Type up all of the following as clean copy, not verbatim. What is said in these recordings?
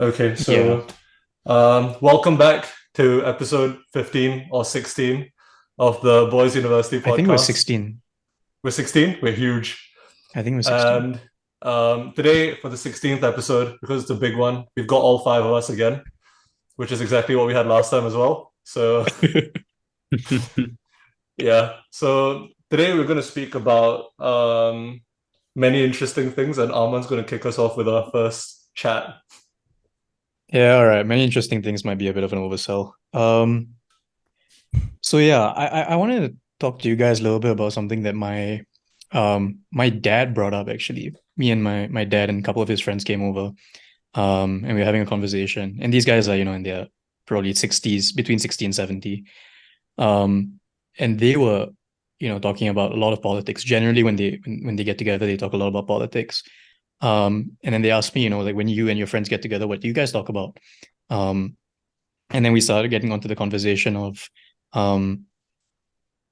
Okay, Yeah, so welcome back to episode 15 or 16 of the Boys University I think it was podcast. 16. We're 16, we're huge. I think it was 16. And today, for the 16th episode, because it's a big one, we've got all five of us again, which is exactly what we had last time as well. So, yeah. So, today we're going to speak about many interesting things, and Arman's going to kick us off with our first chat. Yeah, all right. Many interesting things might be a bit of an oversell. So yeah, I wanted to talk to you guys a little bit about something that my dad brought up actually. Me and my dad and a couple of his friends came over, and we were having a conversation. And these guys are, in their probably 60s, between 60 and 70. Um, and they were, talking about a lot of politics. Generally, when they get together, they talk a lot about politics. And then they asked me, like when you and your friends get together, what do you guys talk about? Um, and then we started getting onto the conversation of, um,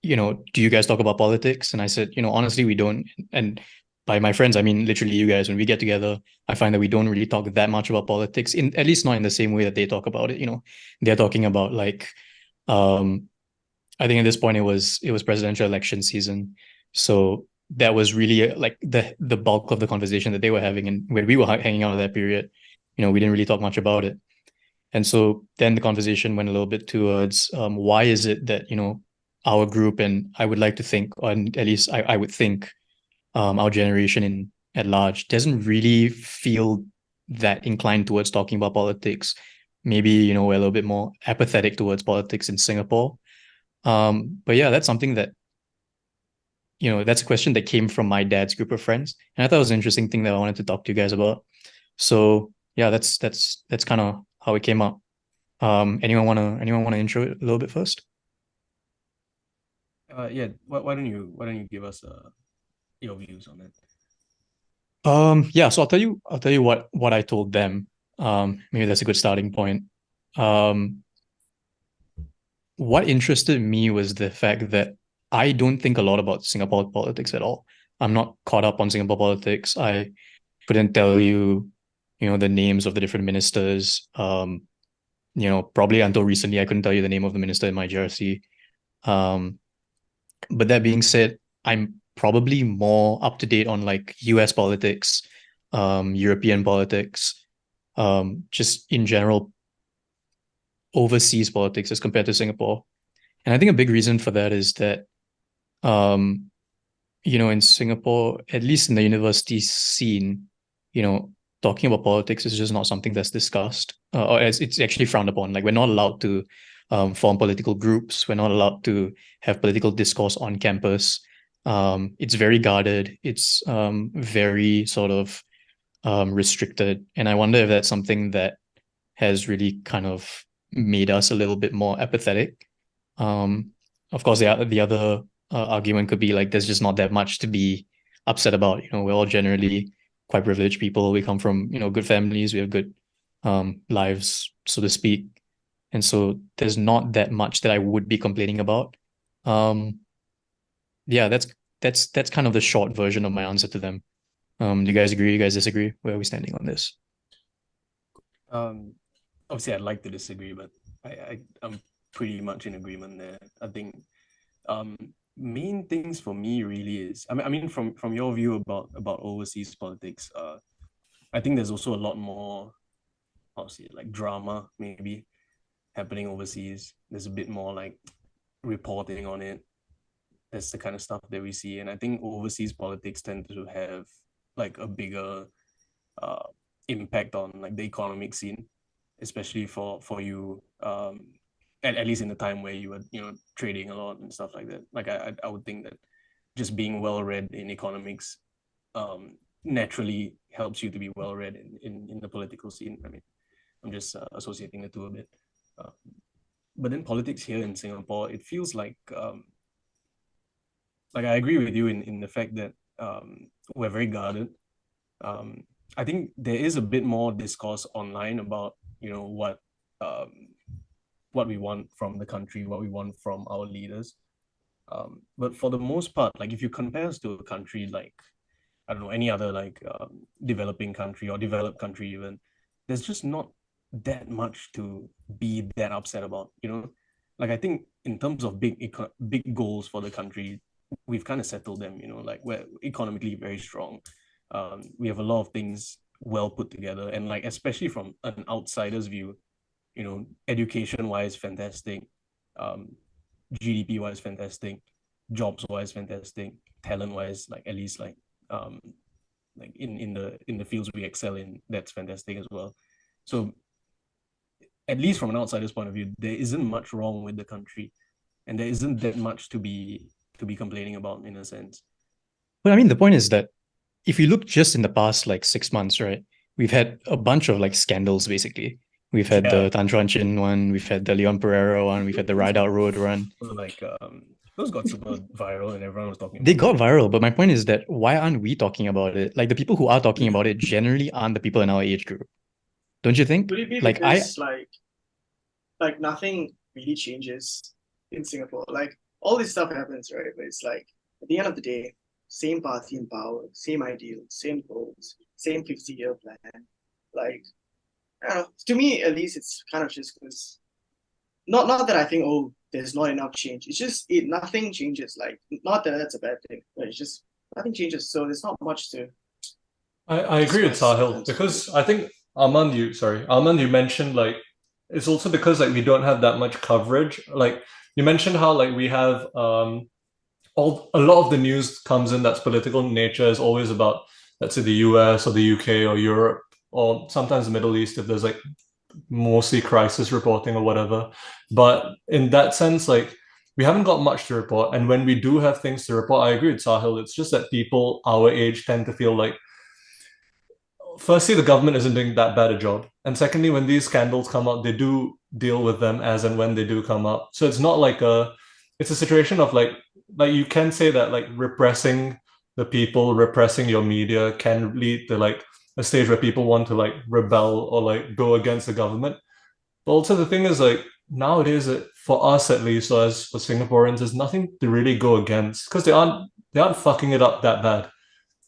do you guys talk about politics? And I said, honestly, we don't. And by my friends, I mean literally you guys. When we get together, I find that we don't really talk that much about politics, in at least not in the same way that they talk about it. They're talking about like, um, I think at this point it was presidential election season, so that was really like the bulk of the conversation that they were having, and when we were hanging out at that period, we didn't really talk much about it. And so then the conversation went a little bit towards why is it that our group, and I would like to think, or at least I would think, our generation in at large doesn't really feel that inclined towards talking about politics. Maybe we're a little bit more apathetic towards politics in Singapore. But yeah, that's something that that's a question that came from my dad's group of friends, and I thought it was an interesting thing that I wanted to talk to you guys about. So yeah, that's kind of how it came up. Anyone wanna intro it a little bit first? Yeah. Why don't you give us your views on it? Yeah, so I'll tell you what I told them. Maybe that's a good starting point. Um, what interested me was the fact that I don't think a lot about Singapore politics at all. I'm not caught up on Singapore politics. I couldn't tell you, the names of the different ministers. Probably until recently, I couldn't tell you the name of the minister in my jersey. Um, but that being said, I'm probably more up to date on like US politics, European politics, just in general overseas politics as compared to Singapore. And I think a big reason for that is that, um, in Singapore, at least in the university scene, you know, talking about politics is just not something that's discussed, or it's actually frowned upon. Like we're not allowed to form political groups. We're not allowed to have political discourse on campus. It's very guarded. It's very sort of restricted. And I wonder if that's something that has really kind of made us a little bit more apathetic. Um, of course, the other argument could be like there's just not that much to be upset about. We're all generally quite privileged people. We come from good families. We have good lives, so to speak, and so there's not that much that I would be complaining about. Um, yeah, that's kind of the short version of my answer to them. Do you guys agree? You guys disagree? Where are we standing on this? Um, Obviously, I'd like to disagree, but I'm pretty much in agreement there. I think um main things for me really is I mean from your view about overseas politics, I think there's also a lot more, how to say it, like drama maybe happening overseas. There's a bit more like reporting on it. That's the kind of stuff that we see, and I think overseas politics tend to have like a bigger uh impact on like the economic scene, especially for you, at least in the time where you were trading a lot and stuff like that. Like I would think that just being well read in economics naturally helps you to be well read in the political scene. I mean, I'm just associating the two a bit. uh, but then politics here in Singapore, it feels like I agree with you in the fact that we're very guarded. um, I think there is a bit more discourse online about um, what we want from the country, what we want from our leaders. But for the most part, like if you compare us to a country like, I don't know, any other like developing country or developed country even, there's just not that much to be that upset about, you know? Like I think in terms of big goals for the country, we've kind of settled them, you know, like we're economically very strong. We have a lot of things well put together, and like especially from an outsider's view, you know, education wise, fantastic, GDP wise, fantastic, jobs wise, fantastic, talent wise, like at least like in the fields we excel in, that's fantastic as well. So at least from an outsider's point of view, there isn't much wrong with the country, and there isn't that much to be complaining about in a sense. But I mean, the point is that if you look just in the past like 6 months, right, we've had a bunch of like scandals basically. We've had Yeah. the Tan Chuan Chin one, we've had the Leon Pereira one, we've had the Ride Out Road one. Like those got super viral and everyone was talking They about got viral, but my point is that why aren't we talking about it? Like the people who are talking about it generally aren't the people in our age group. Don't you think? Would it be Like because like nothing really changes in Singapore? Like all this stuff happens, right? But it's like at the end of the day, same party in power, same ideals, same goals, same 50-year plan. Like I don't know. To me, at least, it's kind of just because not that I think there's not enough change. It's just nothing changes. Like not that that's a bad thing, but it's just nothing changes. So there's not much to I agree with discuss. Sahil because I think Armand, you mentioned like it's also because like we don't have that much coverage. Like you mentioned how like we have a lot of the news comes in that's political in nature is always about, let's say, the US or the UK or Europe or sometimes the Middle East if there's like mostly crisis reporting or whatever. But in that sense, like we haven't got much to report. And when we do have things to report, I agree with Sahil. It's just that people our age tend to feel like, firstly, the government isn't doing that bad a job. And secondly, when these scandals come out, they do deal with them as and when they do come up. So it's not like it's a situation of like you can say that like repressing the people, repressing your media can lead to like a stage where people want to like rebel or like go against the government. But also the thing is like nowadays, for us at least, or as for Singaporeans, there's nothing to really go against because they aren't fucking it up that bad.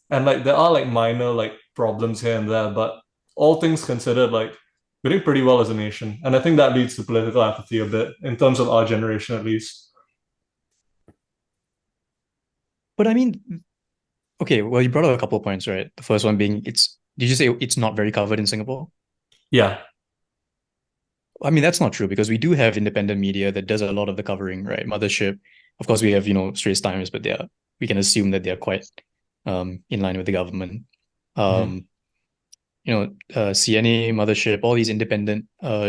And like there are like minor like problems here and there, but all things considered, like we're doing pretty well as a nation. And I think that leads to political apathy a bit, in terms of our generation at least. but I mean, okay, well, you brought up a couple of points, right? The first one being did you say it's not very covered in Singapore? Yeah. I mean, that's not true because we do have independent media that does a lot of the covering, right? Mothership. Of course, we have, Straits Times, but we can assume that they're quite in line with the government. CNA, Mothership, all these independent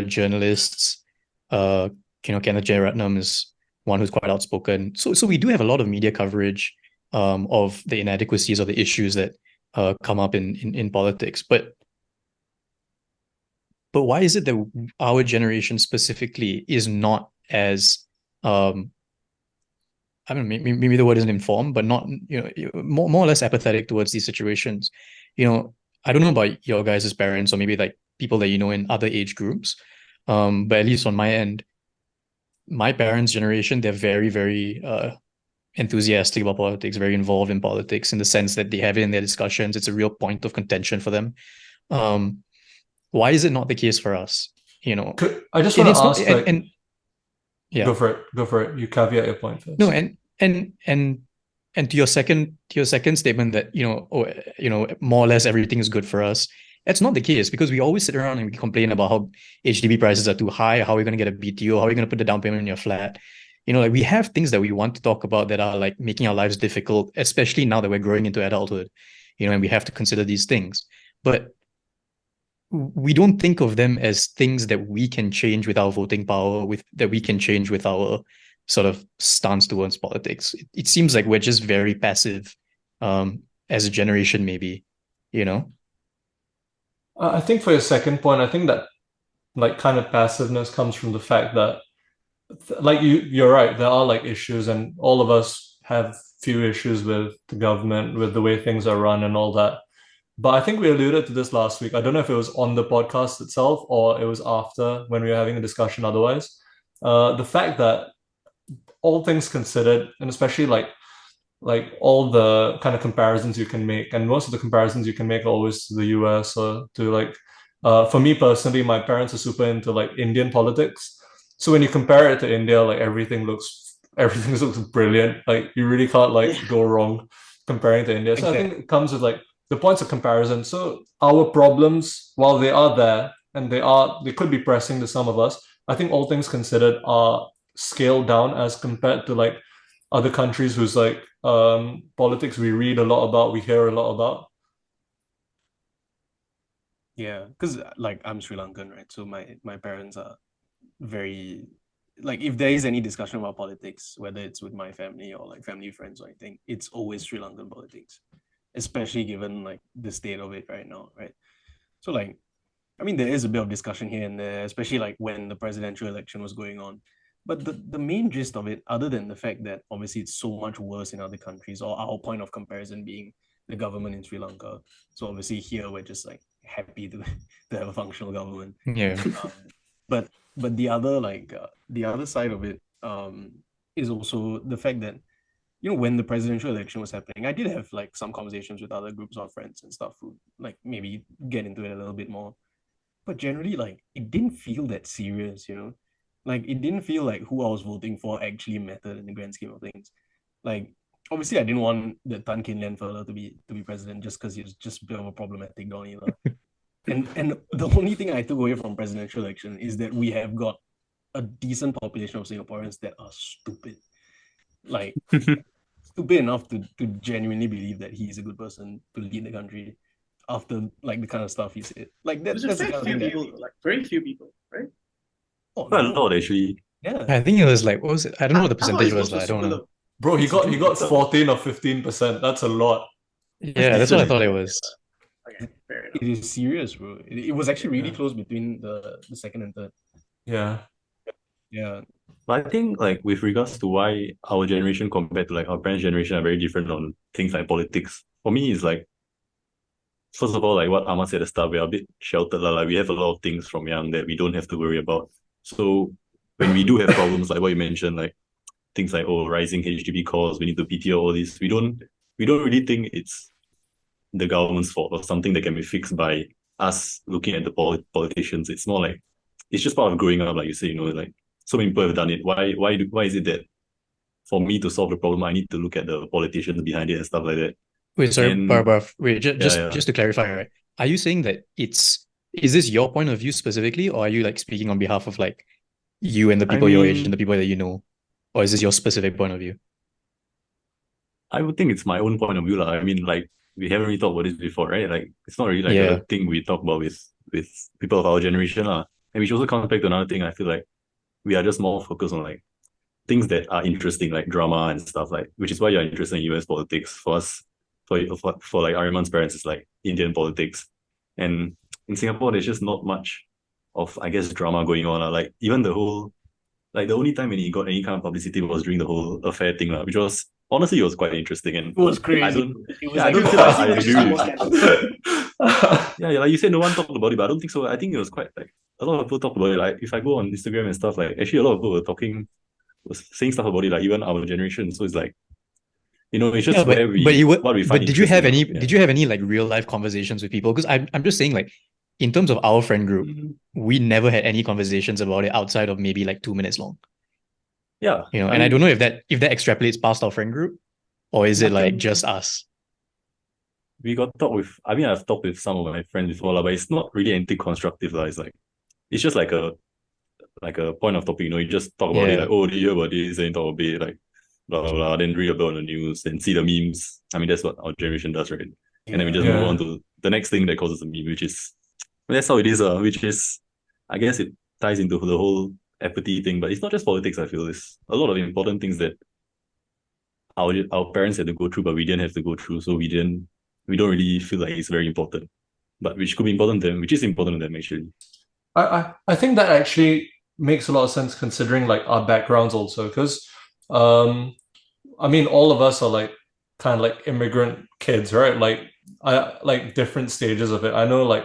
journalists. Kenneth J. Ratnam is one who's quite outspoken. So we do have a lot of media coverage of the inadequacies or the issues that come up in politics. But why is it that our generation specifically is not as I don't know, maybe the word isn't informed, but not, more or less apathetic towards these situations. I don't know about your guys' parents or maybe like people that you know in other age groups. But at least on my end, my parents' generation, they're very, very enthusiastic about politics, very involved in politics in the sense that they have it in their discussions. It's a real point of contention for them. Why is it not the case for us? I just want to ask, yeah. Go for it. You caveat your point first. No, and to your second statement that more or less everything is good for us. That's not the case because we always sit around and we complain about how HDB prices are too high, how are we going to get a BTO, how are we going to put the down payment in your flat. Like we have things that we want to talk about that are like making our lives difficult, especially now that we're growing into adulthood, and we have to consider these things. But we don't think of them as things that we can change with our voting power, that we can change with our sort of stance towards politics. It seems like we're just very passive as a generation, maybe, I think for your second point, I think that like kind of passiveness comes from the fact that like you're right, there are like issues and all of us have few issues with the government, with the way things are run and all that. But I think we alluded to this last week. I don't know if it was on the podcast itself or it was after when we were having a discussion otherwise. The fact that all things considered, and especially like all the kind of comparisons you can make, and most of the comparisons you can make are always to the US or to like For me personally, my parents are super into like Indian politics. So when you compare it to India, like everything looks brilliant. Like you really can't like Yeah. go wrong comparing to India. So I think Exactly. it comes with like the points of comparison. So our problems, while they are there and they could be pressing to some of us, I think all things considered are scaled down as compared to like other countries whose like politics we read a lot about, we hear a lot about. Yeah, because like I'm Sri Lankan, right? So my parents are very like if there is any discussion about politics, whether it's with my family or like family friends or anything, it's always Sri Lankan politics, especially given like the state of it right now, right? So like I mean there is a bit of discussion here and there, especially like when the presidential election was going on. But the main gist of it, other than the fact that obviously it's so much worse in other countries, or our point of comparison being the government in Sri Lanka. So obviously here we're just like happy to, to have a functional government. Yeah. But the other the other side of it is also the fact that when the presidential election was happening, I did have like some conversations with other groups of friends and stuff who like maybe get into it a little bit more. But generally, like it didn't feel that serious. Like it didn't feel like who I was voting for actually mattered in the grand scheme of things. Like obviously I didn't want the Tan Kin Lian fella to be president just because he was just a bit of a problematic Donnie. And the only thing I took away from presidential election is that we have got a decent population of Singaporeans that are stupid. Like stupid enough to genuinely believe that he is a good person to lead the country after like the kind of stuff he said. Like There's a that's the fair kind of few thing that people, like very few people, right? oh Quite a no. lot actually. Yeah. I think it was like, what was it? I don't know what the I thought percentage his was. votes were Like, I don't super know. low. Bro, he got It's 14 or 15%. That's a lot. Yeah, that's what I decent. thought it was. Okay, fair It enough. is serious, bro. It was actually really Yeah. close between the second and third. Yeah. Yeah. But I think like with regards to why our generation compared to like our parents' generation are very different on things like politics. For me, it's like first of all, like what Ahmad said at the start, we're a bit sheltered. Like we have a lot of things from young that we don't have to worry about. So when we do have problems like what you mentioned, like things like rising HDB costs, we need to PTO all this, we don't really think it's the government's fault or something that can be fixed by us looking at the politicians. It's more like it's just part of growing up, like you say, like so many people have done it. Why is it that for me to solve the problem, I need to look at the politicians behind it and stuff like that? Wait, sorry, And Barbara. Wait, just yeah, just yeah. just to clarify, right? Are you saying that is this your point of view specifically, or are you like speaking on behalf of like you and the I people your age and the mean, people that you know? Or is this your specific point of view? I would think it's my own point of view. I mean, like we haven't really talked about this before, right? Like it's not really like Yeah. a thing we talk about with people of our generation. And which also comes back to another thing. I feel like we are just more focused on like things that are interesting, like drama and stuff, like which is why you're interested in US politics. For us, for like Ariman's parents, it's like Indian politics. And in Singapore, there's just not much of, I guess, drama going on. Like even the whole like the only time when he got any kind of publicity was during the whole affair thing, which was honestly it was quite interesting. And It was I crazy. don't It was yeah, I don't actually feel like Apathy I was just agree the with most scandalous. yeah, like you said, no one talked about it, but I don't think so. I think it was quite like a lot of people talked about it. Like if I go on Instagram and stuff, like actually a lot of people was saying stuff about it, like even our generation. So it's like, it's Yeah, just where what we find did you have interesting. any Yeah. did you have any like real life conversations with people? Because I'm just saying like in terms of our friend group, we never had any conversations about it outside of maybe like 2 minutes long. Yeah. And I don't know if that extrapolates past our friend group or is it like Nothing. just us? We got talk with I've talked with some of my friends before, but it's not really anything constructive. It's like it's just like a point of topic, you just talk about it, Yeah. like, oh, did you hear about this? Then talk about it, like blah blah blah, then read about the news and see the memes. I mean that's what our generation does, right? And then we just move Yeah. on to the next thing that causes a meme, which is that's how it is, which is I guess it ties into the whole apathy thing, but it's not just politics, I feel. It's a lot of important things that our parents had to go through, but we didn't have to go through, so we don't really feel like it's very important. But which could be important to them, which is important to them actually. I think that actually makes a lot of sense considering like our backgrounds also, because I mean all of us are like kind of like immigrant kids, right? Like I like different stages of it. I know like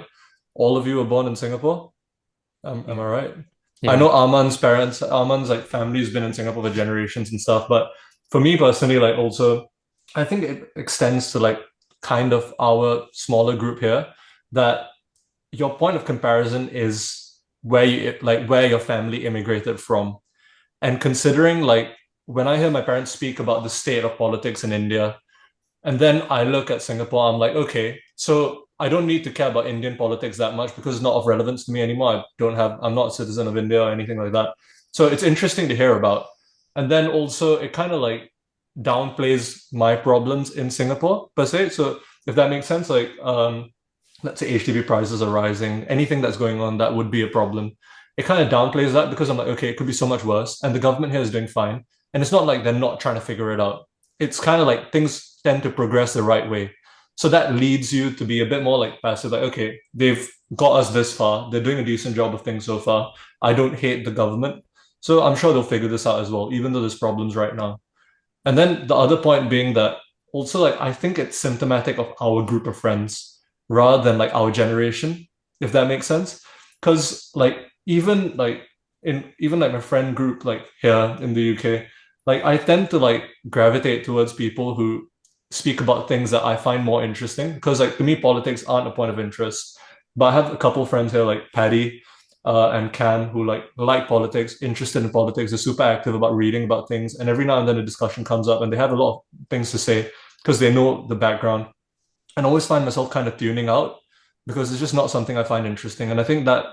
all of you were born in Singapore. Am I right? I Yeah. know Arman's like family's been in Singapore for generations and stuff, but for me personally, like also, I think it extends to like kind of our smaller group here that your point of comparison is where your family immigrated from. And considering like when I hear my parents speak about the state of politics in India, and then I look at Singapore, I'm like, okay, so I don't need to care about Indian politics that much because it's not of relevance to me anymore. I'm not a citizen of India or anything like that. So it's interesting to hear about. And then also it kind of like downplays my problems in Singapore per se. So if that makes sense, like let's say HDB prices are rising, anything that's going on that would be a problem. It kind of downplays that because I'm like, okay, it could be so much worse. And the government here is doing fine. And it's not like they're not trying to figure it out. It's kind of like things tend to progress the right way. So that leads you to be a bit more like passive, like, okay, they've got us this far. They're doing a decent job of things so far. I don't hate the government. So I'm sure they'll figure this out as well, even though there's problems right now. And then the other point being that also like I think it's symptomatic of our group of friends rather than like our generation, if that makes sense. Because like even like my friend group like here in the UK, like I tend to like gravitate towards people who speak about things that I find more interesting. Because like to me, politics aren't a point of interest. But I have a couple friends here like Paddy and Cam who like politics, interested in politics. They're super active about reading about things, and every now and then a discussion comes up, and they have a lot of things to say because they know the background. And I always find myself kind of tuning out because it's just not something I find interesting. And I think that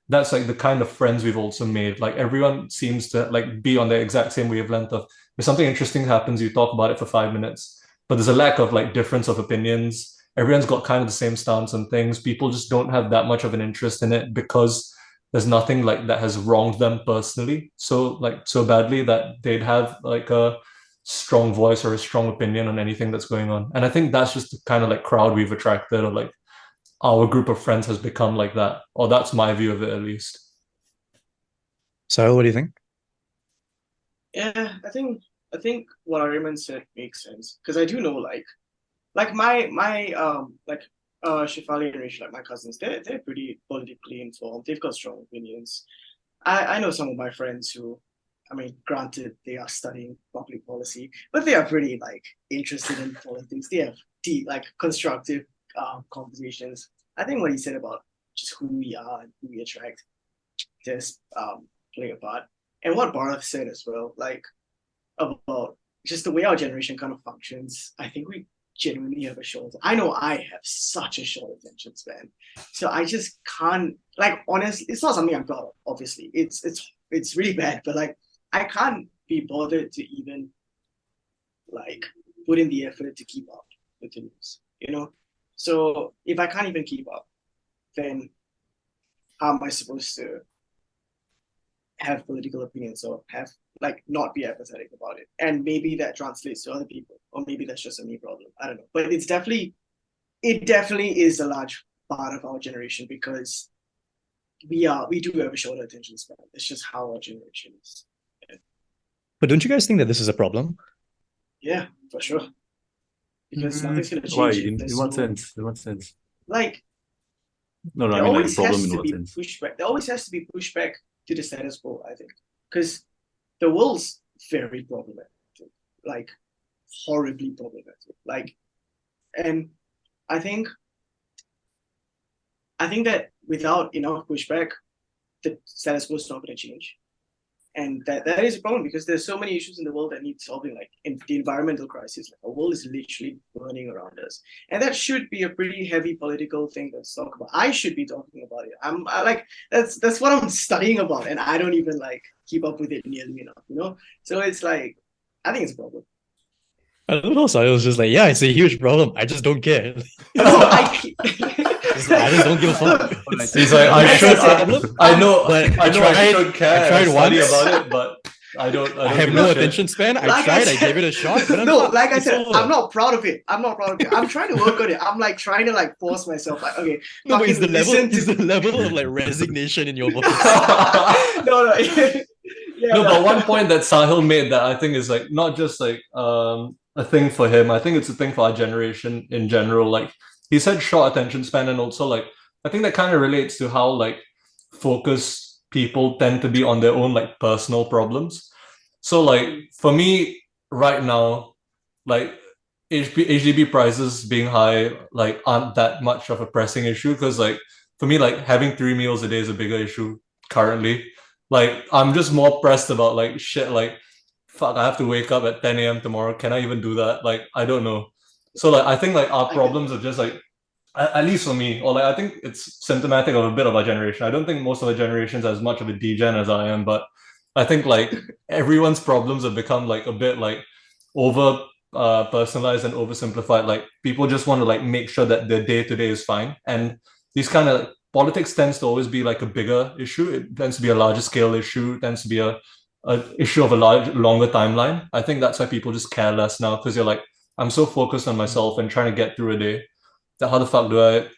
that's like the kind of friends we've also made. Like everyone seems to like be on the exact same wavelength of if something interesting happens, you talk about it for 5 minutes. But there's a lack of like difference of opinions. Everyone's got kind of the same stance on things. People just don't have that much of an interest in it because there's nothing like that has wronged them personally so badly that they'd have like a strong voice or a strong opinion on anything that's going on. And I think that's just the kind of like crowd we've attracted, or like our group of friends has become like that, or that's my view of it at least. So, what do you think? Yeah, I think what Ariman said makes sense because I do know like my Shifali and Rich, like my cousins, they're pretty politically informed. They've got strong opinions. I know some of my friends who, I mean, granted they are studying public policy, but they are pretty like interested in politics. They have deep, like constructive conversations. I think what he said about just who we are and who we attract does play a part. And what Bharat said as well, like about just the way our generation kind of functions, I think we genuinely have a short. I know I have such a short attention span, so I just can't. Like honestly, it's not something I'm proud of. Obviously, it's really bad, but like I can't be bothered to even like put in the effort to keep up with the news. You know, so if I can't even keep up, then how am I supposed to have political opinions or have like not be apathetic about it? And maybe that translates to other people, or maybe that's just a me problem. I don't know. But it definitely is a large part of our generation because we do have a shorter attention span. It's just how our generation is. But don't you guys think that this is a problem? Yeah, for sure. Because nothing's gonna change. Why? In what sense? In what sense? Like No, I there mean like always problem has in to what be sense? pushback. There always has to be pushback to the status quo, I think. Because the world's very problematic. Like horribly problematic. Like and I think that without enough pushback, the status quo is not going to change, and that is a problem because there's so many issues in the world that need solving. Like in the environmental crisis, like our world is literally burning around us, and that should be a pretty heavy political thing to talk about. I should be talking about it. Like that's what I'm studying about, and I don't even like keep up with it nearly enough. You know, so it's like I think it's a problem. I don't know. So I was just like, yeah, it's a huge problem. I just don't care. No, I just don't give a fuck. He's like, I Like should. I said, I know. but I know. I tried- should care. I tried study once. about it, but I don't. I have give no a shit. attention span. I Like I tried. I said- gave it a shot. But I'm no, fucked. like I It's said, over. I'm not proud of it. I'm trying to work on it. I'm like trying to like force myself. Like, okay, No, but it's the level. listen to- It's the level of like resignation in your voice. no. Yeah, No, but one point that Sahil made that I think is like not just like a thing for him. I think it's a thing for our generation in general. Like he said, short attention span, and also like I think that kind of relates to how like focused people tend to be on their own like personal problems. So like for me right now, like HDB prices being high like aren't that much of a pressing issue because like for me, like having 3 meals a day is a bigger issue currently. Like I'm just more pressed about like shit. Like fuck, I have to wake up at 10 a.m. tomorrow. Can I even do that? Like I don't know. So like I think like our I get problems are just like at least for me, or like I think it's symptomatic of a bit of our generation. I don't think most of our generations are as much of a degen as I am, but I think like everyone's problems have become like a bit like over personalized and oversimplified. Like people just want to like make sure that their day to day is fine, and these kind of politics tends to always be like a bigger issue. It tends to be a larger scale issue. It tends to be a issue of a longer timeline. I think that's why people just care less now because you're like, I'm so focused on myself and trying to get through a day that how the fuck do I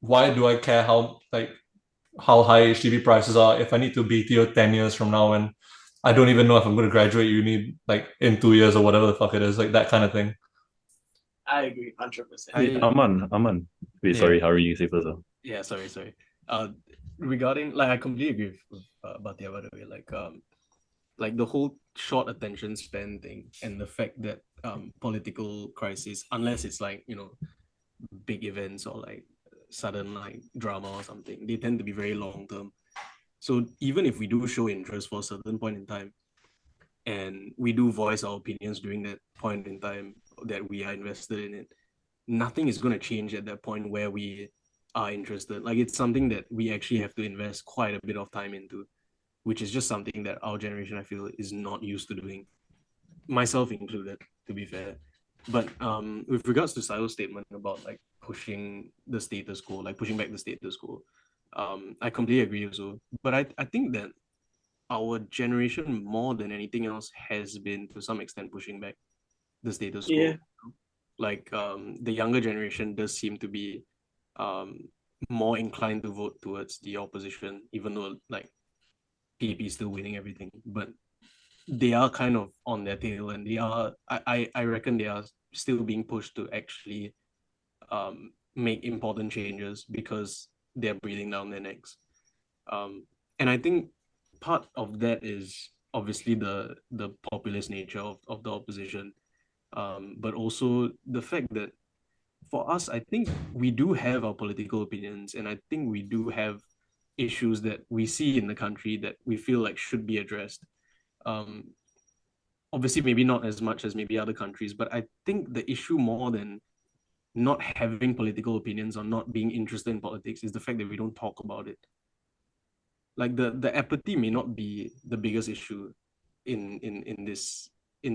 why do I care how high HDB prices are if I need to BTO 10 years from now and I don't even know if I'm going to graduate uni like in 2 years or whatever the fuck it is, like that kind of thing. I agree 100%. Wait, I Aman. Wait, Yeah. sorry, Harry, you say first. yeah, sorry. Regarding like I completely agree with Bhatia, by the way. Like the whole short attention span thing and the fact that political crisis, unless it's like, you know, big events or like sudden like drama or something, they tend to be very long term. So even if we do show interest for a certain point in time and we do voice our opinions during that point in time that we are invested in it, nothing is going to change at that point where we are interested. Like it's something that we actually have to invest quite a bit of time into, which is just something that our generation, I feel, is not used to doing, myself included, to be fair. But with regards to Silo's statement about like pushing the status quo, like pushing back the status quo, I completely agree also. But I think that our generation, more than anything else, has been to some extent pushing back the status quo. Yeah. Like the younger generation does seem to be um, more inclined to vote towards the opposition, even though like PAP is still winning everything. But they are kind of on their tail, and they are I reckon they are still being pushed to actually make important changes because they're breathing down their necks. And I think part of that is obviously the populist nature of the opposition, but also the fact that for us, I think we do have our political opinions, and I think we do have issues that we see in the country that we feel like should be addressed. Um, Obviously maybe not as much as maybe other countries, but I think the issue more than not having political opinions or not being interested in politics is the fact that we don't talk about it. Like the apathy may not be the biggest issue in this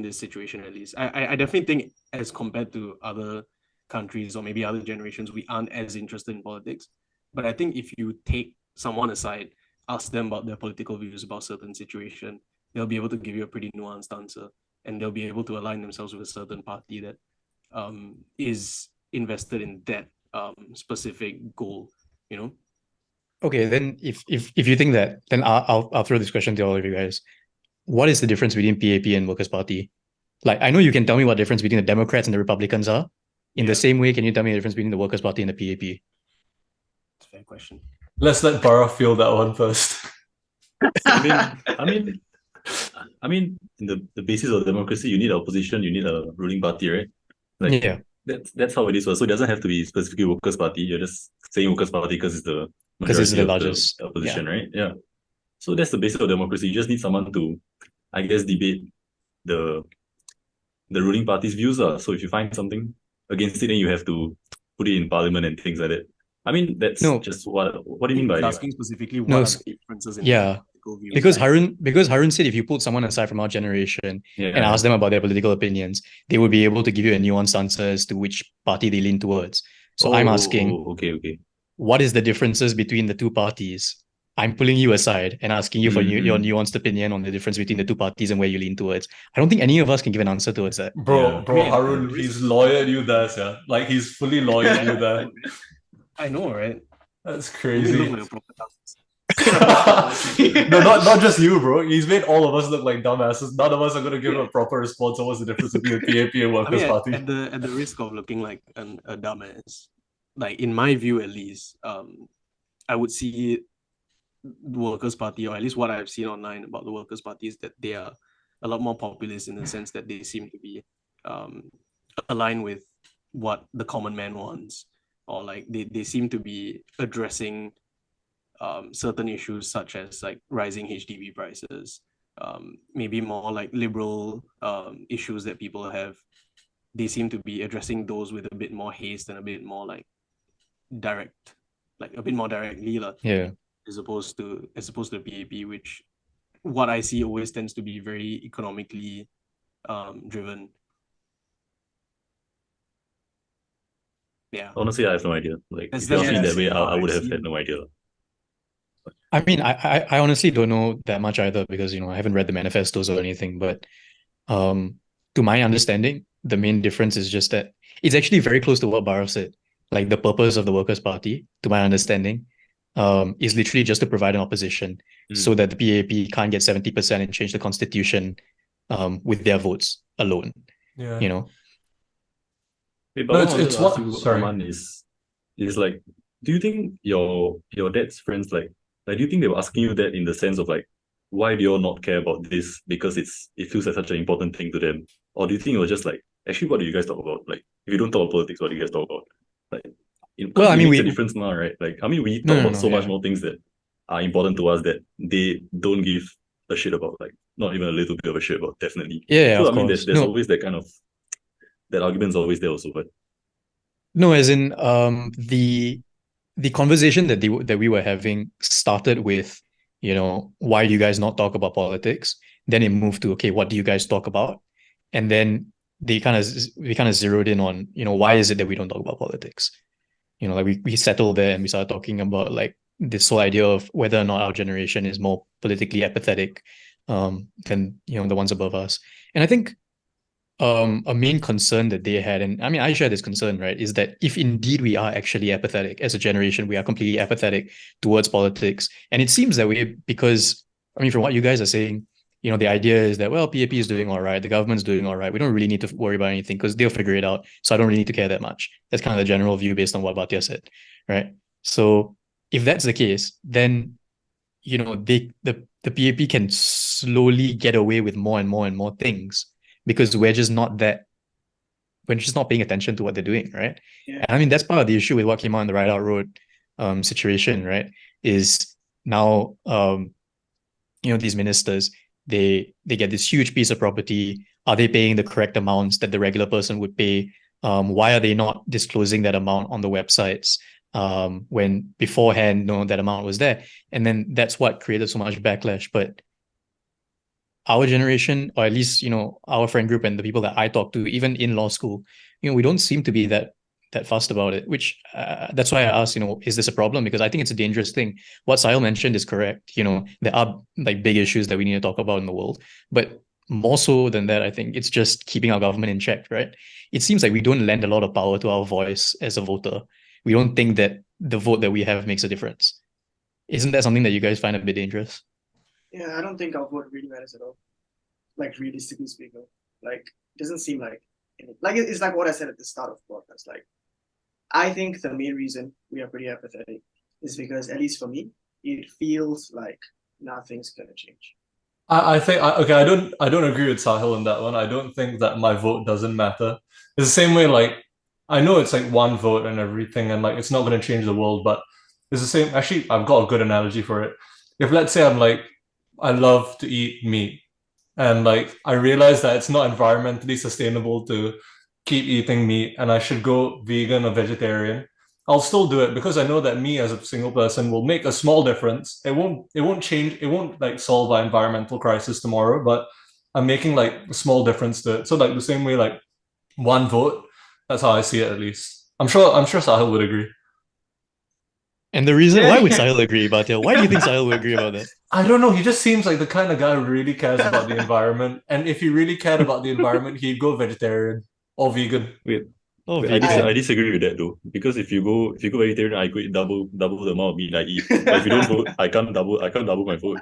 situation, at least. I definitely think as compared to other countries or maybe other generations, we aren't as interested in politics. But I think if you take someone aside, ask them about their political views about certain situation, they'll be able to give you a pretty nuanced answer, and they'll be able to align themselves with a certain party that is invested in that specific goal, you know? Okay, then if you think that, then I'll throw this question to all of you guys. What is the difference between PAP and Workers' Party? Like, I know you can tell me what the difference between the Democrats and the Republicans are. In the same way, can you tell me the difference between the Workers' Party and the PAP? It's a fair question. Let's let Bara feel that one first. I mean, in the basis of democracy, you need opposition, you need a ruling party, right? Like Yeah. that's how it is. So it doesn't have to be specifically Workers' Party. You're just saying Workers' Party because it's the Because it's majority the of largest. the opposition, right? Yeah. So that's the basis of democracy. You just need someone to, I guess, debate the the ruling party's views. So if you find something against it, then you have to put it in parliament and things like that. I mean, that's No. just what do you mean by asking specifically No, what are the differences in yeah. political views? Because Harun said if you put someone aside from our generation and ask them about their political opinions, they would be able to give you a nuanced answer as to which party they lean towards. So I'm asking, okay. what is the differences between the two parties? I'm pulling you aside and asking you for your nuanced opinion on the difference between the two parties and where you lean towards. I don't think any of us can give an answer towards that. Bro, Yeah. Harun, he's lawyered you there, yeah. Like he's fully lawyered you there. I know, right? That's You crazy. look like a proper dumbass. No, not just you, bro. He's made all of us look like dumbasses. None of us are gonna give a proper response on what's the difference between PAP and I Workers' mean, Party. at the risk of looking like a dumbass, like in my view at least, I would see the Workers' Party, or at least what I've seen online about the Workers' Party, is that they are a lot more populist in the sense that they seem to be aligned with what the common man wants, or like they seem to be addressing certain issues such as like rising HDB prices, maybe more like liberal issues that people have. They seem to be addressing those with a bit more haste and a bit more like direct, like a bit more directly, Yeah. as opposed to PAP, which what I see always tends to be very economically driven. Yeah. Honestly, I have no idea. Like, That's if you ask me that way, same. I would have see had it. no idea. I mean, I honestly don't know that much either because, I haven't read the manifestos or anything, but to my understanding, the main difference is just that it's actually very close to what Bharat said. Like the purpose of the Workers' Party, to my understanding, is literally just to provide an opposition so that the PAP can't get 70% and change the constitution with their votes alone. Yeah. Hey, No, but what I wanted it's to ask what. you, Sorry. Aman, is like, do you think your dad's friends do you think they were asking you that in the sense of like, why do you all not care about this because it feels like such an important thing to them, or do you think it was just like, actually, what do you guys talk about? Like, if you don't talk about politics, what do you guys talk about? Like, Well, because I it mean, makes a we difference now, right? Like, I mean, we no talk no about no so much yeah. more things that are important to us that they don't give a shit about, like not even a little bit of a shit about, definitely. Yeah, So of I mean, course. there's No, always that kind of that argument's always there also, but no, as in the conversation that we were having started with, why do you guys not talk about politics? Then it moved to, okay, what do you guys talk about? And then we kind of zeroed in on, why is it that we don't talk about politics? Like we settled there and we started talking about like this whole idea of whether or not our generation is more politically apathetic than the ones above us. And I think a main concern that they had, and I mean I share this concern, right, is that if indeed we are actually apathetic as a generation, we are completely apathetic towards politics. And it seems that way because, I mean, from what you guys are saying, the idea is that, well, PAP is doing all right, the government's doing all right, we don't really need to worry about anything because they'll figure it out, so I don't really need to care that much. That's kind of the general view based on what Bhatia said, right? So if that's the case, then the PAP can slowly get away with more and more and more things because we're just not paying attention to what they're doing, right? Yeah. And I mean, that's part of the issue with what came out in the Ride Out Road situation, right? Is now these ministers, they get this huge piece of property. Are they paying the correct amounts that the regular person would pay? Why are they not disclosing that amount on the websites when beforehand that amount was there? And then that's what created so much backlash. But our generation, or at least our friend group and the people that I talk to, even in law school, we don't seem to be that fussed about it. Which that's why I asked, is this a problem? Because I think it's a dangerous thing. What Sahil mentioned is correct. There are like big issues that we need to talk about in the world, but more so than that, I think it's just keeping our government in check, right? It seems like we don't lend a lot of power to our voice as a voter. We don't think that the vote that we have makes a difference. Isn't that something that you guys find a bit dangerous? Yeah, I don't think our vote really matters at all. Like realistically speaking, like it doesn't seem like it's like what I said at the start of the podcast. Like I think the main reason we are pretty apathetic is because, at least for me, it feels like nothing's gonna change. I think okay. I don't agree with Sahil on that one. I don't think that my vote doesn't matter. It's the same way. Like I know it's like one vote and everything, and like it's not going to change the world, but it's the same. Actually, I've got a good analogy for it. If let's say I'm like I love to eat meat, and like I realize that it's not environmentally sustainable to keep eating meat, and I should go vegan or vegetarian. I'll still do it because I know that me as a single person will make a small difference. It won't change, it won't like solve our environmental crisis tomorrow, but I'm making like a small difference to it. So like the same way, like one vote, that's how I see it at least. I'm sure Sahil would agree. And the reason, Yeah, why would yeah. Sahil agree about that? Why do you think Sahil would agree about that? I don't know. He just seems like the kind of guy who really cares about the environment. And if he really cared about the environment, he'd go vegetarian or vegan. wait, Oh, I vegan. disagree with that though, because if you go vegetarian, I could eat double the amount of meat I eat. But if you don't vote, I can't double my vote.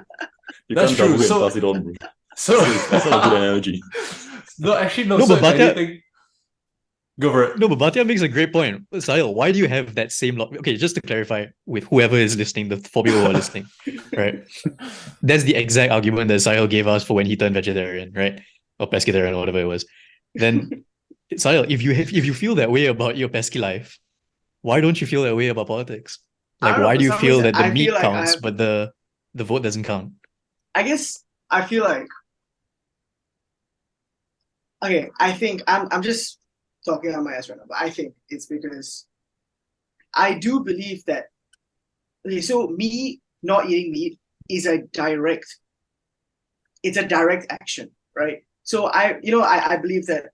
You That's can't true. double it and So pass it on, bro. so That's not a good analogy. no, actually no. No, So but if Bhatia, anything, go for it. no, but Bhatia makes a great point. Sahil, why do you have that same okay, just to clarify with whoever is listening, the four people who are listening, right? That's the exact argument that Sahil gave us for when he turned vegetarian, right? Or pescatarian or whatever it was. Then Sahil, if you feel that way about your pesky life, why don't you feel that way about politics? I Like, don't know, why for do you some feel reason, that the I feel meat like I counts, have. but the vote doesn't count? I guess I feel like. Okay, I think I'm just talking on my ass right now, but I think it's because I do believe that. Okay, so me not eating meat is a direct. It's a direct action, right? So I believe that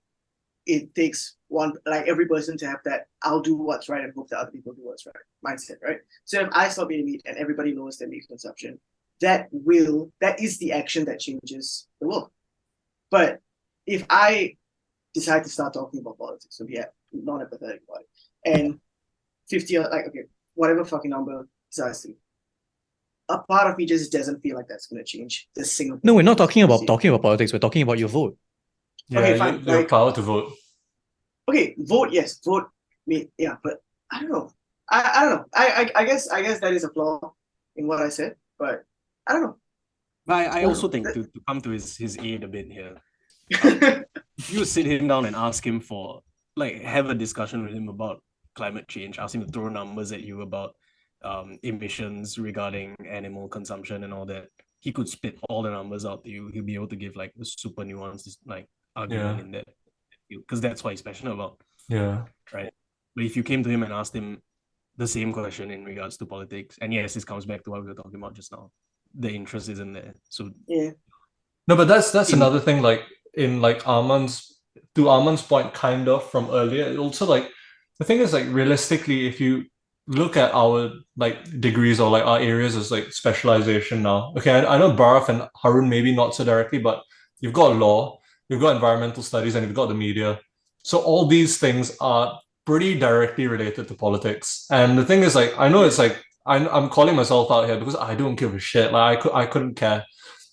it takes one, like every person, to have that I'll do what's right and hope that other people do what's right mindset, right? So if I stop eating meat and everybody lowers their meat consumption, that is the action that changes the world. But if I decide to start talking about politics, so yeah, non-empathetic about it, and 50, like, okay, whatever fucking number decides to, a part of me just doesn't feel like that's going to change the single. No, we're not talking about politics. We're talking about your vote. Yeah, Okay, fine. your Like, power to vote. okay, vote, yes, vote me, yeah, but I don't know. I don't know. I guess that is a flaw in what I said, but I don't know. But I also know. think to come to his aid a bit here, That- if you sit him down and ask him for, like, have a discussion with him about climate change, ask him to throw numbers at you about emissions regarding animal consumption and all that, he could spit all the numbers out to you. He'll be able to give like a super nuanced like argument Yeah. in that, because that's what he's passionate about, Yeah. right? But if you came to him and asked him the same question in regards to politics, and yes, this comes back to what we were talking about just now, the interest isn't there. So yeah. No, but that's in another thing. Like in like Arman's point, kind of from earlier. It also, like, the thing is, like, realistically, if you look at our like degrees or like our areas as like specialization now. Okay, I know Barath and Harun maybe not so directly, but you've got law, you've got environmental studies, and you've got the media. So all these things are pretty directly related to politics. And the thing is, like, I know it's like I'm calling myself out here because I don't give a shit. Like I couldn't care.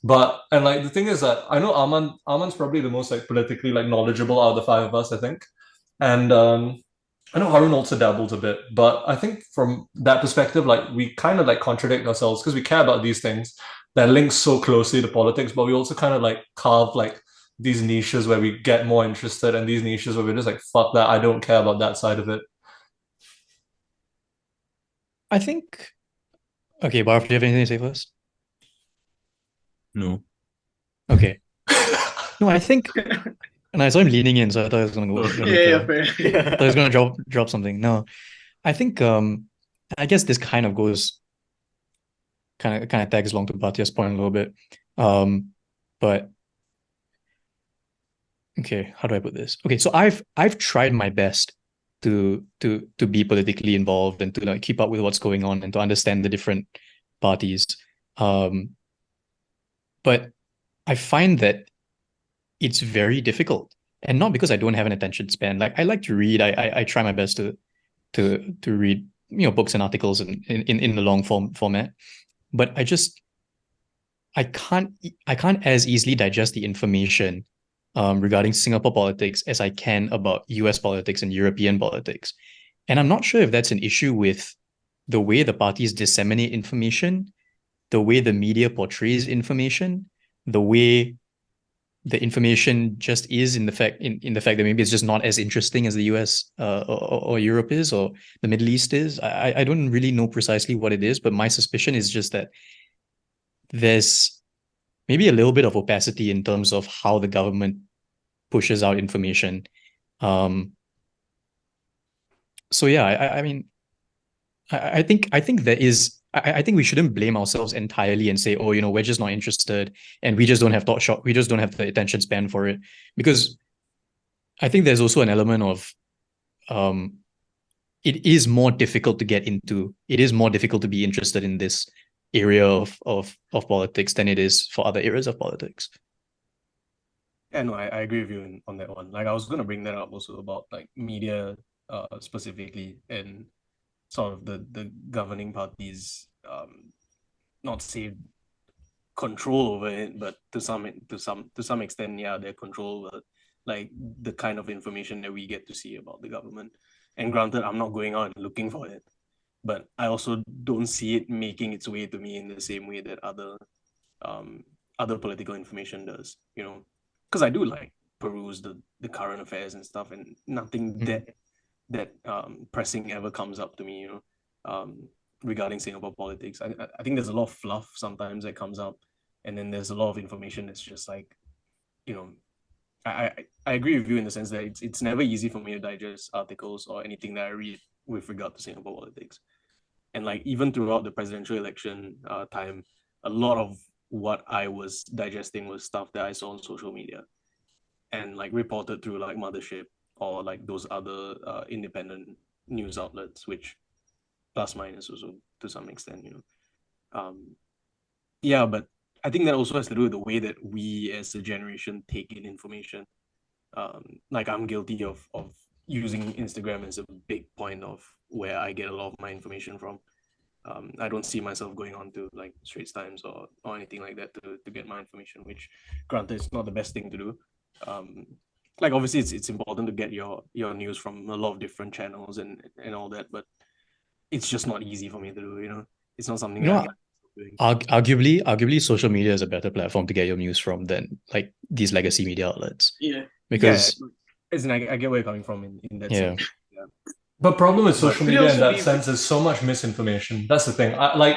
But and like the thing is that I know Arman's probably the most like politically like knowledgeable out of the five of us, I think. And I know Harun also dabbles a bit, but I think from that perspective, like, we kind of like contradict ourselves because we care about these things that link so closely to politics, but we also kind of like carve like these niches where we get more interested, and these niches where we're just like, fuck that, I don't care about that side of it. I think. Okay, Barb, do you have anything to say first? No. Okay. No, I think, and I saw him leaning in, so I thought he was gonna go. Gonna make Yeah, a, fair. I thought he was gonna drop something. No, I think I guess this kind of goes kind of tags along to Bhatia's point a little bit. But okay, how do I put this? Okay, so I've tried my best to be politically involved and to like keep up with what's going on and to understand the different parties. But I find that it's very difficult. And not because I don't have an attention span. Like, I like to read. I try my best to read, books and articles in the long format. But I can't as easily digest the information regarding Singapore politics as I can about US politics and European politics. And I'm not sure if that's an issue with the way the parties disseminate information, the way the media portrays information, the way the information just is in the fact that maybe it's just not as interesting as the US or Europe is, or the Middle East is. I don't really know precisely what it is, but my suspicion is just that there's maybe a little bit of opacity in terms of how the government pushes out information. So yeah, I mean, I think there is. I think we shouldn't blame ourselves entirely and say, oh, we're just not interested and we just don't have we just don't have the attention span for it. Because I think there's also an element of it is more difficult to get into. It is more difficult to be interested in this area of politics than it is for other areas of politics. Yeah, no, I agree with you on that one. Like, I was gonna bring that up also about like media specifically, and sort of the governing parties not say control over it, but to some extent, yeah, their control over like the kind of information that we get to see about the government. And granted, I'm not going out and looking for it, but I also don't see it making its way to me in the same way that other political information does, because I do like peruse the current affairs and stuff, and nothing that pressing ever comes up to me, regarding Singapore politics. I think there's a lot of fluff sometimes that comes up, and then there's a lot of information that's just like, you know, I agree with you in the sense that it's never easy for me to digest articles or anything that I read with regard to Singapore politics. And like even throughout the presidential election time, a lot of what I was digesting was stuff that I saw on social media and like reported through like Mothership or like those other independent news outlets, which plus minus also to some extent, you know. Yeah, but I think that also has to do with the way that we as a generation take in information. Like I'm guilty of using Instagram as a big point of where I get a lot of my information from. I don't see myself going on to like Straits Times or anything like that to get my information, which granted is not the best thing to do. Like obviously it's important to get your news from a lot of different channels and all that, but it's just not easy for me to do, you know. It's not something You know that I what? can doing. Arguably, social media is a better platform to get your news from than like these legacy media outlets. Yeah. Because as in, I get where you're coming from in that yeah, sense. Yeah. But problem with social could it media in also that be- sense is so much misinformation. That's the thing. Yeah.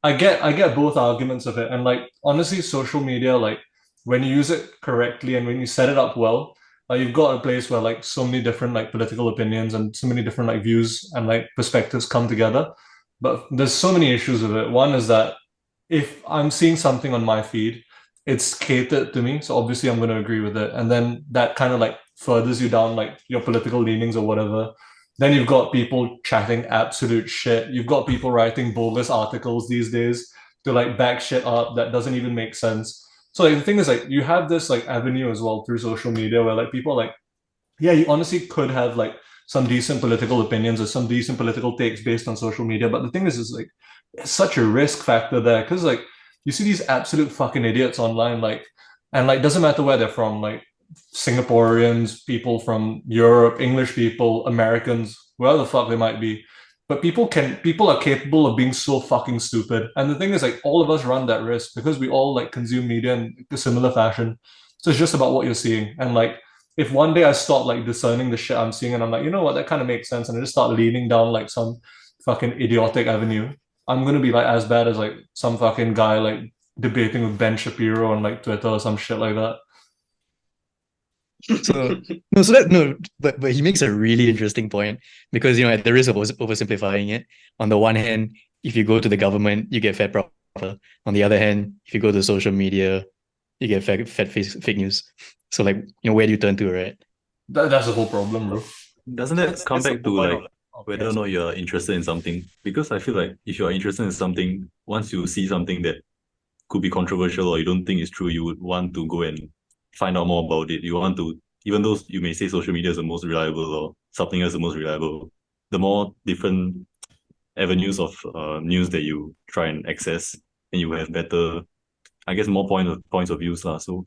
I get both arguments of it. And like honestly, social media, like when you use it correctly and when you set it up well, you've got a place where like so many different like political opinions and so many different like views and like perspectives come together. But there's so many issues with it. One is that if I'm seeing something on my feed, it's catered to me. So obviously I'm going to agree with it. And then that kind of like furthers you down like your political leanings or whatever. Then you've got people chatting absolute shit. You've got people writing bogus articles these days to like back shit up that doesn't even make sense. So like the thing is like you have this like avenue as well through social media where like people like, yeah, you honestly could have like some decent political opinions or some decent political takes based on social media. But the thing is like it's such a risk factor there because like you see these absolute fucking idiots online, like, and like doesn't matter where they're from, like Singaporeans, people from Europe, English people, Americans, wherever the fuck they might be. But people are capable of being so fucking stupid. And the thing is, like, all of us run that risk because we all like consume media in a similar fashion. So it's just about what you're seeing. And like, if one day I start like discerning the shit I'm seeing, and I'm like, you know what, that kind of makes sense, and I just start leaning down like some fucking idiotic avenue, I'm gonna be like as bad as like some fucking guy like debating with Ben Shapiro on like Twitter or some shit like that. so no, so that no, but he makes a really interesting point because you know at the risk of oversimplifying it, on the one hand, if you go to the government, you get fed proper. On the other hand, if you go to social media, you get fed fake news. So like you know where do you turn to, right? That's the whole problem, bro. Doesn't that come That's back the to point like of whether or not you're interested in something? Because I feel like if you're interested in something, once you see something that could be controversial or you don't think is true, you would want to go and find out more about it. You want to, even though you may say social media is the most reliable or something else is the most reliable, the more different avenues of news that you try and access, and you have better, I guess, more points of views lah. So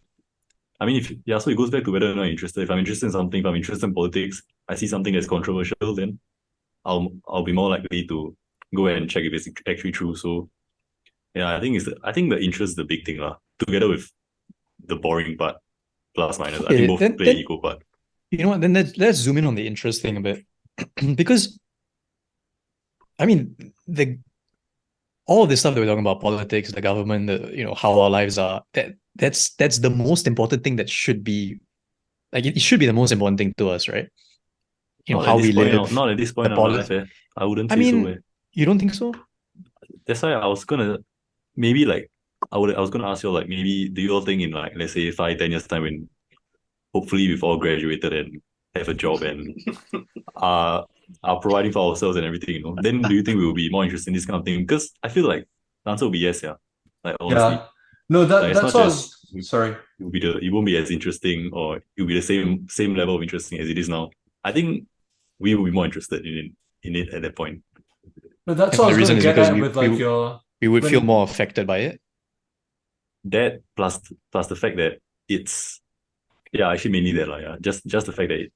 I mean, so it goes back to whether or not you're interested. If I'm interested in something, if I'm interested in politics, I see something that's controversial, then I'll be more likely to go and check if it's actually true. So yeah, I think the interest is the big thing lah. Together with the boring part, plus minus. I think Okay, both then- play then- equal part. You know what? Then let's zoom in on the interest thing a bit because I mean the all of this stuff that we're talking about, politics, the government, you know how our lives are. That's the most important thing that should be like it should be the most important thing to us, right? You know Not how at this we point, live. not at this point the of poli- life. I wouldn't I say so. mean, you don't think so? That's why I was gonna maybe like I was gonna ask you like maybe do you all think in like let's say 5-10 years time when hopefully we've all graduated and have a job and are providing for ourselves and everything, you know, then do you think we will be more interested in this kind of thing? Because I feel like the answer will be yes, yeah. Like honestly. Yeah. No, Like, it's that's not what I just was, sorry. it won't be as interesting or it will be the same level of interesting as it is now. I think we will be more interested in it at that point. But that's And what I the was reason gonna is get because at we- with like we- your We would when- feel more affected by it. That plus the fact that it's actually mainly that like just the fact that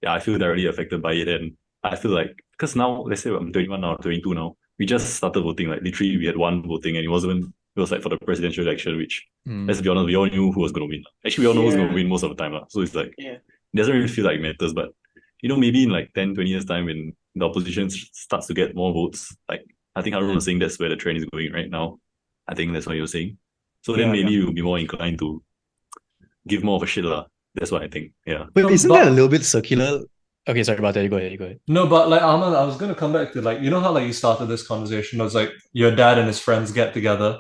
I feel directly affected by it, and I feel like because now let's say I'm 21 now, 22 now, we just started voting, like literally we had one voting and it was like for the presidential election, which let's be honest, we all knew who was gonna win. Actually we all know who's gonna win most of the time. So it's like Yeah. it doesn't really feel like it matters, but you know, maybe in like 10-20 years time when the opposition starts to get more votes, like I think Harun was saying that's where the trend is going right now. I think that's what you're saying. So then Yeah, maybe yeah. you'll be more inclined to give more of a shit lah. That's what I think. Yeah. But No, isn't that a but little bit circular? Okay, sorry about that. You go ahead. You go ahead. no, but like Ahmad, I was gonna come back to like you know how like you started this conversation. It was like your dad and his friends get together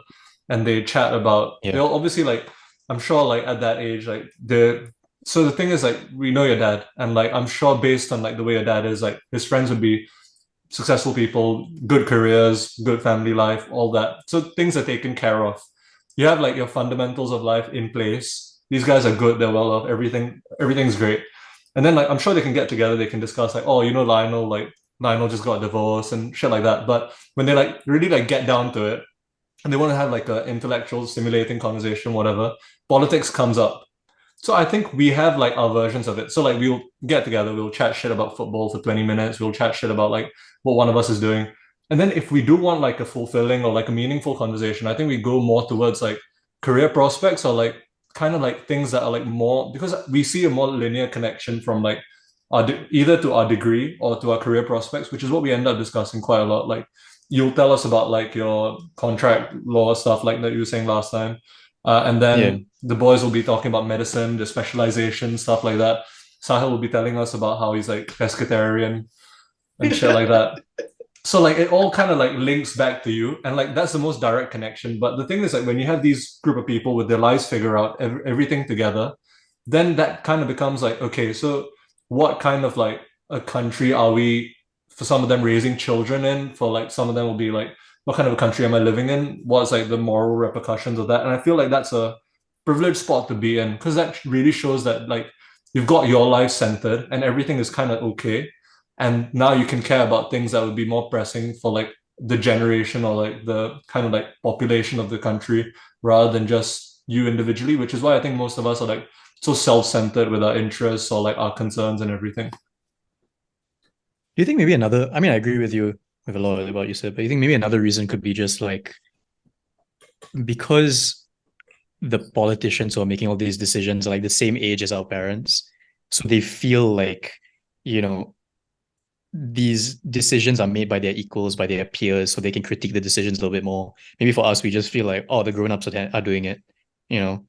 and they chat about Yeah. they'll obviously like I'm sure like at that age like the so the thing is like we know your dad and like I'm sure based on like the way your dad is like his friends would be successful people, good careers, good family life, all that. So things are taken care of. You have like your fundamentals of life in place. These guys are good, they're well off, everything's great. And then like I'm sure they can get together, they can discuss like, oh, you know, Lionel just got divorced and shit like that. But when they like really like get down to it and they want to have like an intellectual stimulating conversation, whatever, politics comes up. So I think we have like our versions of it. So like we'll get together, we'll chat shit about football for 20 minutes, we'll chat shit about like what one of us is doing. And then if we do want like a fulfilling or like a meaningful conversation, I think we go more towards like career prospects or like kind of like things that are like more because we see a more linear connection from like either to our degree or to our career prospects, which is what we end up discussing quite a lot. Like you'll tell us about like your contract law stuff like that you were saying last time. And Yeah. then the boys will be talking about medicine, the specialization, stuff like that. Sahil will be telling us about how he's like pescatarian and shit like that. So like it all kind of like links back to you, and like that's the most direct connection. But the thing is like when you have these group of people with their lives figure out everything together, then that kind of becomes like okay, so what kind of like a country are we? For some of them, raising children in. For like some of them, will be like what kind of a country am I living in? What's like the moral repercussions of that? And I feel like that's a privileged spot to be in because that really shows that like you've got your life centered and everything is kind of okay. And now you can care about things that would be more pressing for like the generation or like the kind of like population of the country rather than just you individually, which is why I think most of us are like so self-centered with our interests or like our concerns and everything. Do you think maybe another, I mean, I agree with you with a lot of what you said, but you think maybe another reason could be just like because the politicians who are making all these decisions are like the same age as our parents. So they feel like, you know, these decisions are made by their equals, by their peers, so they can critique the decisions a little bit more. Maybe for us, we just feel like, oh, the grown-ups are doing it, you know?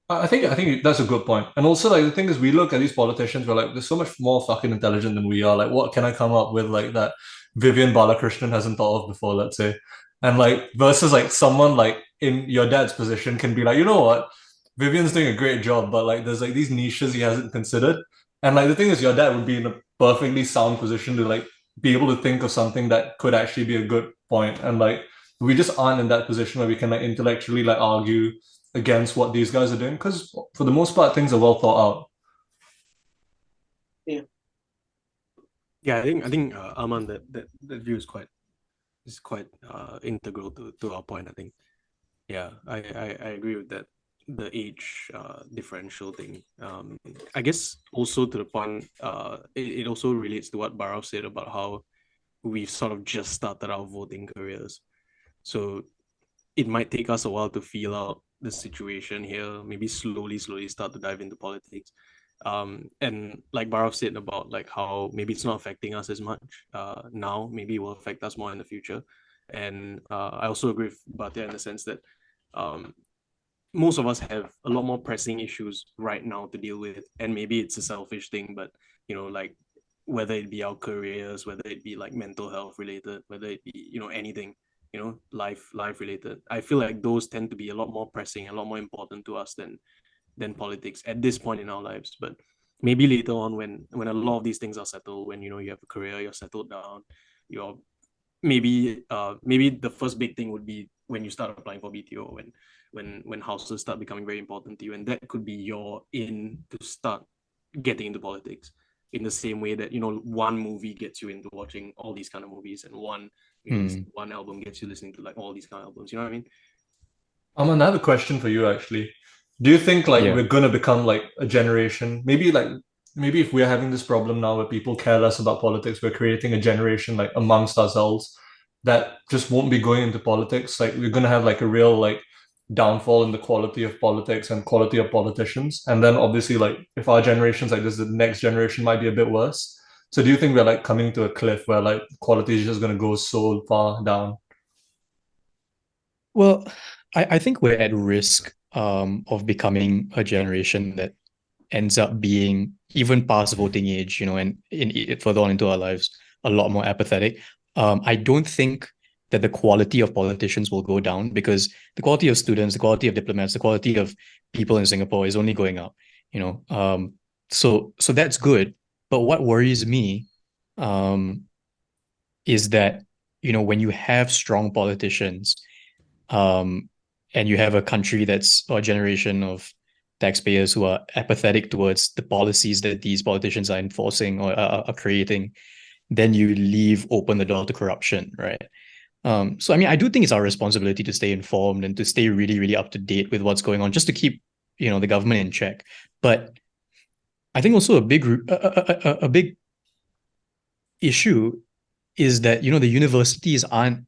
I think that's a good point. And also like the thing is we look at these politicians, we're like, they're so much more fucking intelligent than we are. Like what can I come up with like that Vivian Balakrishnan hasn't thought of before, let's say. And like versus like someone like in your dad's position can be like, you know what? Vivian's doing a great job, but like there's like these niches he hasn't considered. And like the thing is your dad would be in a perfectly sound position to like be able to think of something that could actually be a good point. And like we just aren't in that position where we can like intellectually like argue against what these guys are doing because for the most part things are well thought out. Yeah, I think Aman, that view is quite integral to our point. I think. Yeah, I agree with that. The age differential thing. I guess also to the point, it also relates to what Barav said about how we've sort of just started our voting careers. So it might take us a while to feel out the situation here, maybe slowly start to dive into politics. And like Barav said about like how maybe it's not affecting us as much now, maybe it will affect us more in the future. And I also agree with Bhatia in the sense that um, most of us have a lot more pressing issues right now to deal with, and maybe it's a selfish thing, but like whether it be our careers, whether it be like mental health related, whether it be anything, life related, I feel like those tend to be a lot more pressing, a lot more important to us than politics at this point in our lives. But maybe later on, when a lot of these things are settled, when you have a career, you're settled down, you're maybe the first big thing would be when you start applying for BTO, when houses start becoming very important to you, and that could be your in to start getting into politics, in the same way that one movie gets you into watching all these kind of movies, and one album gets you listening to like all these kind of albums. You know what I mean? I have a question for you actually. Do you think like Yeah. we're gonna become like a generation? Maybe if we're having this problem now where people care less about politics, we're creating a generation like amongst ourselves that just won't be going into politics. Like we're gonna have like a real like downfall in the quality of politics and quality of politicians. And then obviously like if our generation's like this, the next generation might be a bit worse. So do you think we're like coming to a cliff where like quality is just going to go so far down? Well, I think we're at risk of becoming a generation that ends up being even past voting age, and further on into our lives, a lot more apathetic. I don't think that the quality of politicians will go down because the quality of students, the quality of diplomats, the quality of people in Singapore is only going up. So that's good. But what worries me, um, is that when you have strong politicians, um, and you have a country that's or a generation of taxpayers who are apathetic towards the policies that these politicians are enforcing or are creating, then you leave open the door to corruption, right? So I mean, I do think it's our responsibility to stay informed and to stay really, really up to date with what's going on, just to keep the government in check. But I think also a big issue is that the universities aren't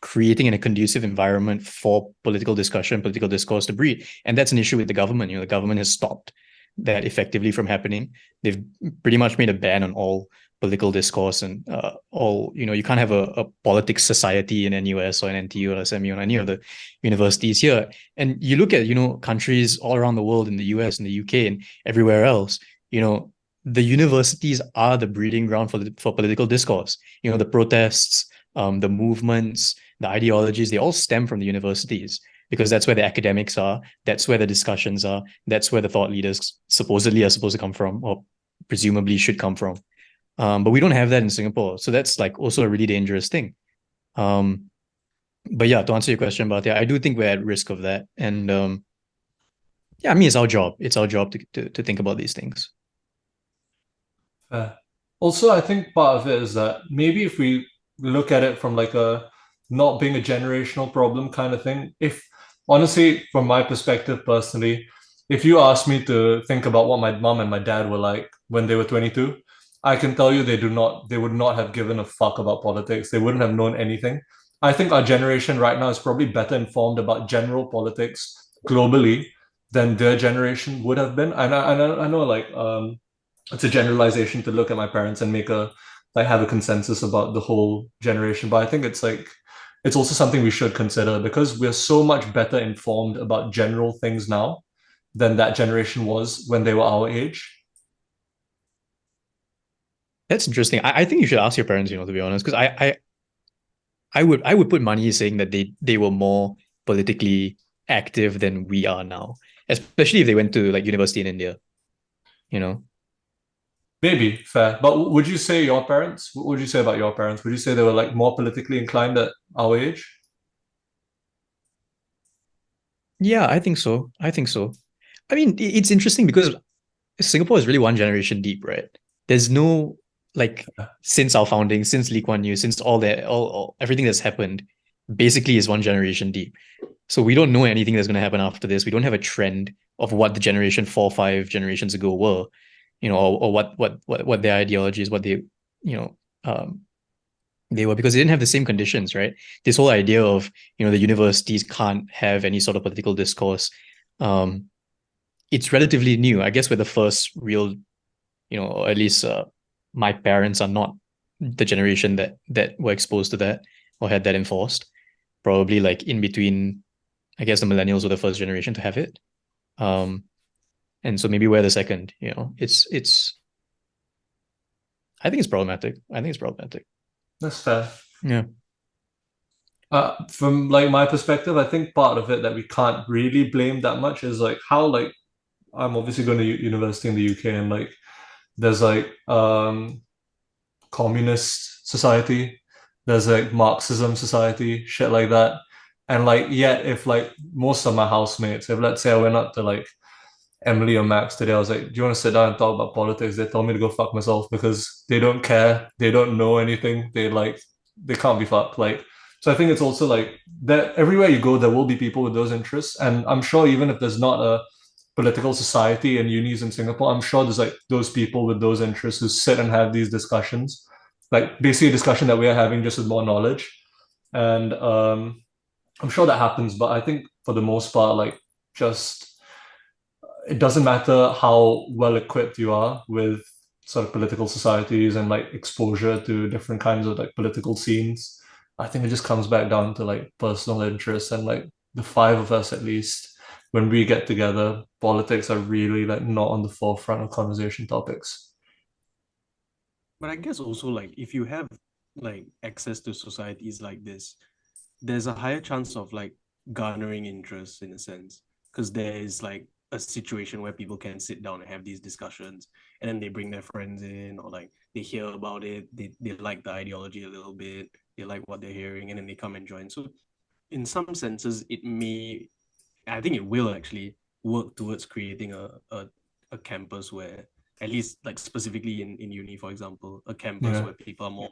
creating a conducive environment for political discussion, political discourse to breed. And that's an issue with the government. The government has stopped that effectively from happening. They've pretty much made a ban on all political discourse and you can't have a politics society in NUS or in NTU or SMU or any of the universities here. And you look at, countries all around the world, in the US and the UK and everywhere else, the universities are the breeding ground for political discourse. The protests, the movements, the ideologies, they all stem from the universities because that's where the academics are, that's where the discussions are, that's where the thought leaders supposedly are supposed to come from, or presumably should come from. But we don't have that in Singapore. So that's like also a really dangerous thing. But yeah, to answer your question about that, I do think we're at risk of that. And yeah, I mean, it's our job. It's our job to think about these things. Also, I think part of it is that maybe if we look at it from like a not being a generational problem kind of thing, if honestly, from my perspective personally, if you ask me to think about what my mom and my dad were like when they were 22, I can tell you they would not have given a fuck about politics. They wouldn't have known anything. I think our generation right now is probably better informed about general politics globally than their generation would have been. I know like it's a generalization to look at my parents and make a like have a consensus about the whole generation, but I think it's like it's also something we should consider because we're so much better informed about general things now than that generation was when they were our age. That's interesting. I think you should ask your parents, to be honest, because I would put money saying that they were more politically active than we are now, especially if they went to like university in India, you know. Maybe fair, but would you say your parents? What would you say about your parents? Would you say they were like more politically inclined at our age? Yeah, I think so. I think so. I mean, it's interesting because Singapore is really one generation deep, right? There's no like since our founding, since Lee Kuan Yew, since all that, all everything that's happened, basically is one generation deep. So we don't know anything that's going to happen after this. We don't have a trend of what the generation 4, 5 generations ago were, or what their ideologies, what they were, because they didn't have the same conditions, right? This whole idea of the universities can't have any sort of political discourse. It's relatively new. I guess we're the first real, or at least my parents are not the generation that were exposed to that or had that enforced. Probably like in between, I guess the millennials were the first generation to have it. And so maybe we're the second. It's. I think it's problematic. That's fair. Yeah. From like my perspective, I think part of it that we can't really blame that much is like how like I'm obviously going to university in the UK and like there's like communist society, there's like Marxism society, shit like that. And like yet if like most of my housemates, if let's say I went up to like Emily or Max today, I was like, do you want to sit down and talk about politics? They told me to go fuck myself because they don't care, they don't know anything, they can't be fucked. Like so I think it's also like that everywhere you go, there will be people with those interests. And I'm sure even if there's not a political society and unis in Singapore, I'm sure there's like those people with those interests who sit and have these discussions, like basically a discussion that we are having just with more knowledge. And I'm sure that happens, but I think for the most part, like just it doesn't matter how well equipped you are with sort of political societies and like exposure to different kinds of like political scenes. I think it just comes back down to like personal interests, and like the five of us at least, when we get together, politics are really like not on the forefront of conversation topics. But I guess also like if you have like access to societies like this, there's a higher chance of like garnering interest in a sense, because there is like a situation where people can sit down and have these discussions, and then they bring their friends in, or like they hear about it, they like the ideology a little bit, they like what they're hearing, and then they come and join. So in some senses, I think it will actually work towards creating a campus where, at least like specifically in uni, for example, a campus Yeah. where people are more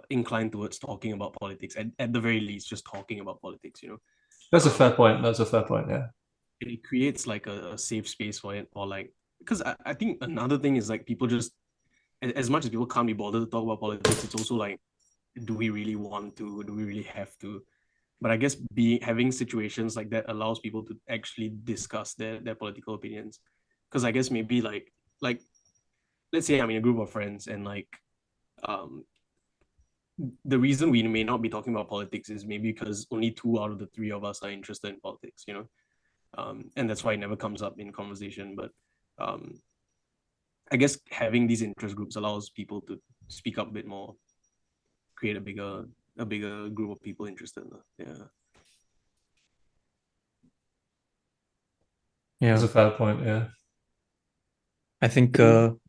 inclined towards talking about politics, and at the very least just talking about politics, That's a fair point. That's a fair point. Yeah. it creates like a safe space for it. Or like, because I think another thing is like people just, as much as people can't be bothered to talk about politics, it's also like, do we really want to, do we really have to? But I guess having situations like that allows people to actually discuss their political opinions. Because I guess maybe like let's say I'm in a group of friends, and like the reason we may not be talking about politics is maybe because only 2 out of the 3 of us are interested in politics, and that's why it never comes up in conversation. But I guess having these interest groups allows people to speak up a bit more, create a bigger group of people interested. That's Yeah, a fair point. Yeah. I think I don't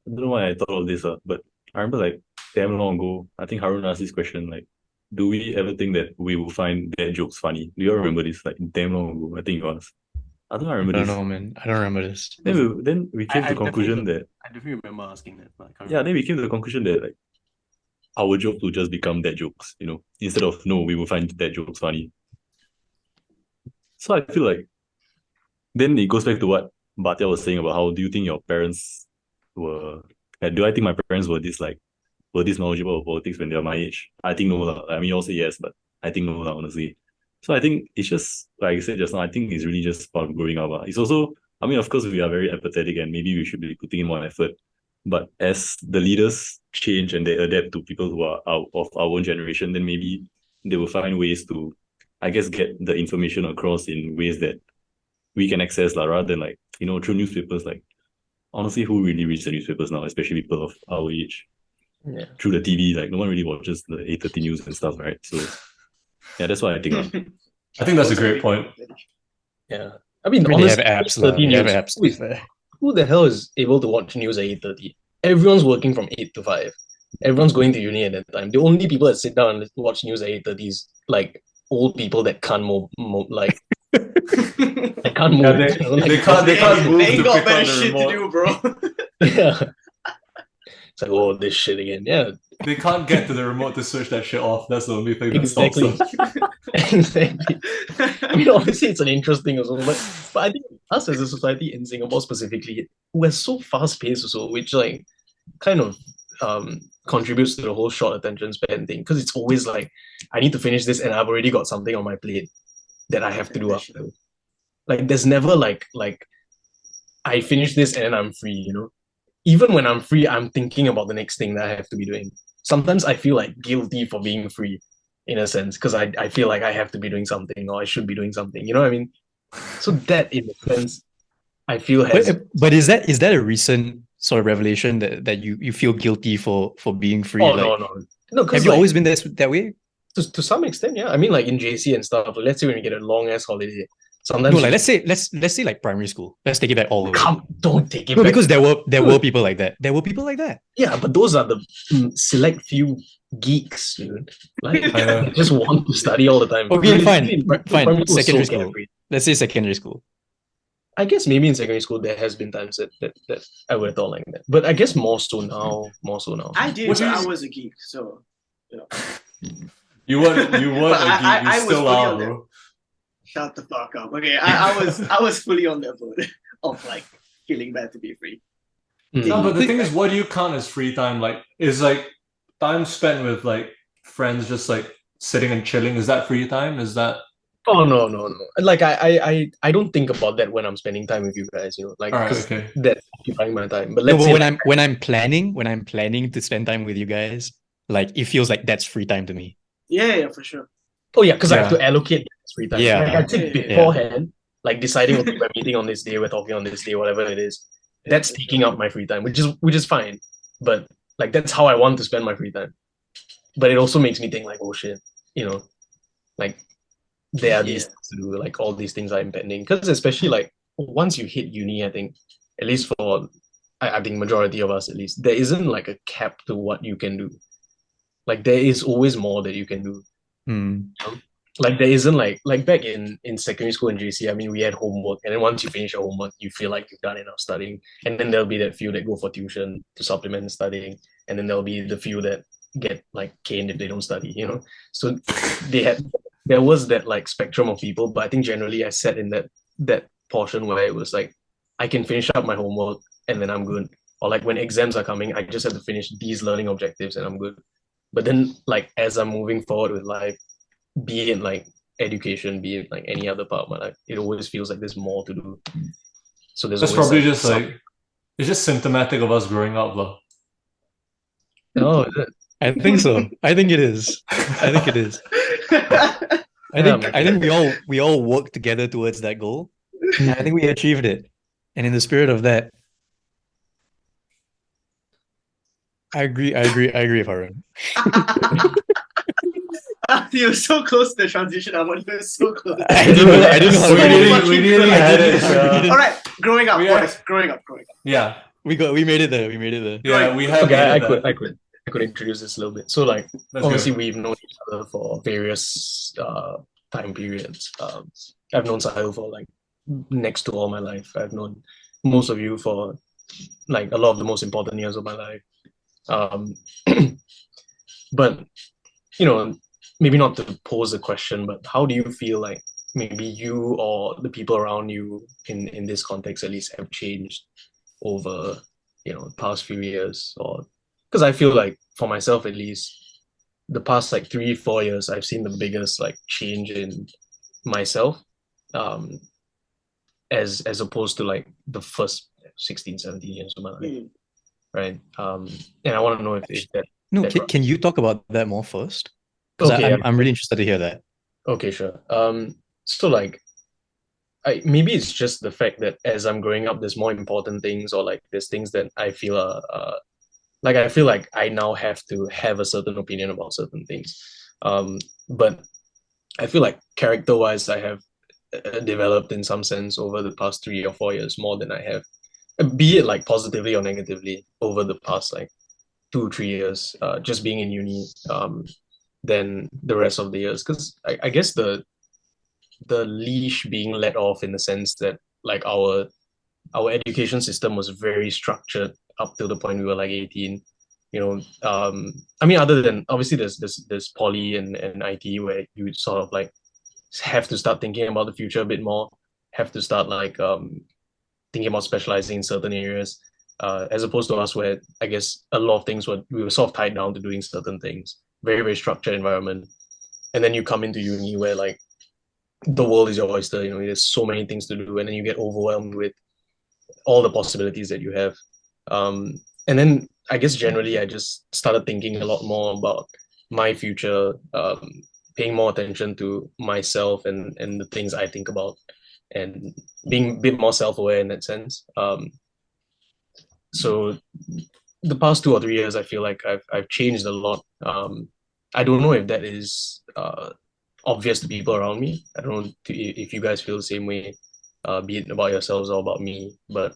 know why I thought of this, but I remember like damn long ago, I think Harun asked this question, like, do we ever think that we will find dad jokes funny? Do you all remember this? Like damn long ago, I think it was. I don't I remember don't this. know, man. I don't remember this. Then we came to the conclusion that I definitely remember asking that, but I can't yeah, remember. then we came to the conclusion that like our jokes will just become dad jokes, instead of no, we will find dad jokes funny. So I feel like then it goes back to what Bhatia was saying about how do you think your parents were do I think my parents were this knowledgeable of politics when they were my age? I think no lah. I mean you all say yes, but I think no lah, honestly. So I think it's just like I said just now, I think it's really just part of growing up. It's also, I mean, of course we are very apathetic and maybe we should be putting in more effort. But as the leaders change and they adapt to people who are out of our own generation, then maybe they will find ways to, I guess, get the information across in ways that we can access rather than like, through newspapers. Like honestly, who really reads the newspapers now, especially people of our age? Yeah. Through the TV, like no one really watches the 8:30 news and stuff, right? So yeah, that's what I think. I think that's a great point. Yeah. I mean, I mean, they honestly, have apps, lah. 8:30 They have news. apps, to be fair. Who the hell is able to watch news at 8:30? Everyone's working from 8 to 5. Everyone's going to uni at that time. The only people that sit down and watch news at 8:30 is like old people that can't move like they can't move. Yeah, they can't move They to ain't got pick better on the shit to remote. do, bro. Yeah. It's like, oh, this shit again. Yeah, They can't get to the remote to switch that shit off. That's the only thing that stops exactly. them. Exactly. I mean, obviously, it's an interesting also, but I think us as a society in Singapore specifically, we're so fast paced also, which like kind of contributes to the whole short attention span thing. Because it's always like, I need to finish this, and I've already got something on my plate that I have to do after. Like, there's never like I finish this and then I'm free. Even when I'm free, I'm thinking about the next thing that I have to be doing. Sometimes I feel like guilty for being free, in a sense, because I feel like I have to be doing something or I should be doing something. You know what I mean? So that, in a sense, I feel has. But is that a recent sort of revelation that you feel guilty for being free? Oh, like, no. Have you always been that way? To some extent, yeah. I mean, like in JC and stuff. Let's say when we get a long ass holiday, sometimes No, like let's say like primary school. Let's take it back all the way. Don't take it No, back. because there were people like that. There were people like that. Yeah, but those are the select few geeks, dude. Like they just want to study all the time. Okay, Really, fine. primary school is Secondary so school. carefree. Let's say secondary school. I guess maybe in secondary school there has been times that I would have thought like that. But I guess more so now. I did, What but do you- I was a geek, so You weren't a geek. You I was still fully are, on that. bro. Shut the fuck up. Okay, I was fully on that boat of like feeling bad to be free. No, but the thing is, what do you count as free time? Like, is like time spent with like friends, just like sitting and chilling. Is that free time? Is that Oh no. Like I don't think about that when I'm spending time with you guys. Like all right? because Okay. that occupying my time. But No, let's but say when I'm planning to spend time with you guys, like it feels like that's free time to me. Yeah, for sure. oh yeah, because I have Yeah. to allocate free time. Yeah. Like I'd say Yeah. beforehand, like deciding okay, we're meeting on this day, we're talking on this day, whatever it is. That's for taking up my free time, which is fine. But like that's how I want to spend my free time. But it also makes me think like, oh shit, like there are these Yeah. things to do, like all these things are impending. Because especially like once you hit uni, I think, at least for I think majority of us at least, there isn't like a cap to what you can do. Like there is always more that you can do. Hmm. Like there isn't like back in secondary school and JC, I mean we had homework, and then once you finish your homework, you feel like you've done enough studying. And then there'll be that few that go for tuition to supplement studying, and then there'll be the few that get like caned if they don't study. So there was that like spectrum of people, but I think generally I sat in that portion where it was like I can finish up my homework and then I'm good. Or like when exams are coming, I just have to finish these learning objectives and I'm good. But then like as I'm moving forward with life, be it like education, be it like any other part of my life, it always feels like there's more to do. So there's That's always probably like just like it's just symptomatic of us growing up, though. oh, is it? I think so. I think it is. I think it is. I think we all work together towards that goal. And I think we achieved it. And in the spirit of that, I agree with Arun. You were so close to the transition, Aman. You were so close. I didn't know how So to do it. fucking we nearly close. had it. All right, growing up, We boys. had- Growing up. Yeah, We made it there. We made it there. yeah, we have Okay, made I it could there. I could introduce this a little bit. So like Let's obviously go. we've known each other for various time periods. I've known Sahil for like next to all my life. I've known most of you for like a lot of the most important years of my life. Um, but maybe not to pose a question, but how do you feel like maybe you or the people around you in this context at least have changed over the past few years? Or because I feel like for myself at least, the past like 3-4 years I've seen the biggest like change in myself, um as opposed to like the first 16, 17 years of my life, Mm. right? And I want to know if that No, that can you talk about that more first? Because okay, I'm really interested to hear that. okay, sure. So like maybe it's just the fact that as I'm growing up, there's more important things, or like there's things that I feel are like I feel like I now have to have a certain opinion about certain things. But I feel like character-wise, I have developed in some sense over the past 3 or 4 years more than I have, be it like positively or negatively, over the past like 2-3 years, just being in uni, than the rest of the years. Because I guess the leash being let off in the sense that like our education system was very structured up till the point we were like 18. I mean, other than obviously there's poly and IT where you sort of like have to start thinking about the future a bit more, have to start like thinking about specializing in certain areas, as opposed to us where I guess a lot of things we were sort of tied down to doing certain things, very very structured environment. And then you come into uni where like the world is your oyster. There's so many things to do, and then you get overwhelmed with all the possibilities that you have. And then I guess generally I just started thinking a lot more about my future, paying more attention to myself and the things I think about, and being a bit more self-aware in that sense. So the past 2 or 3 years, I feel like I've changed a lot. I don't know if that is obvious to people around me. I don't know if you guys feel the same way, be it about yourselves or about me. But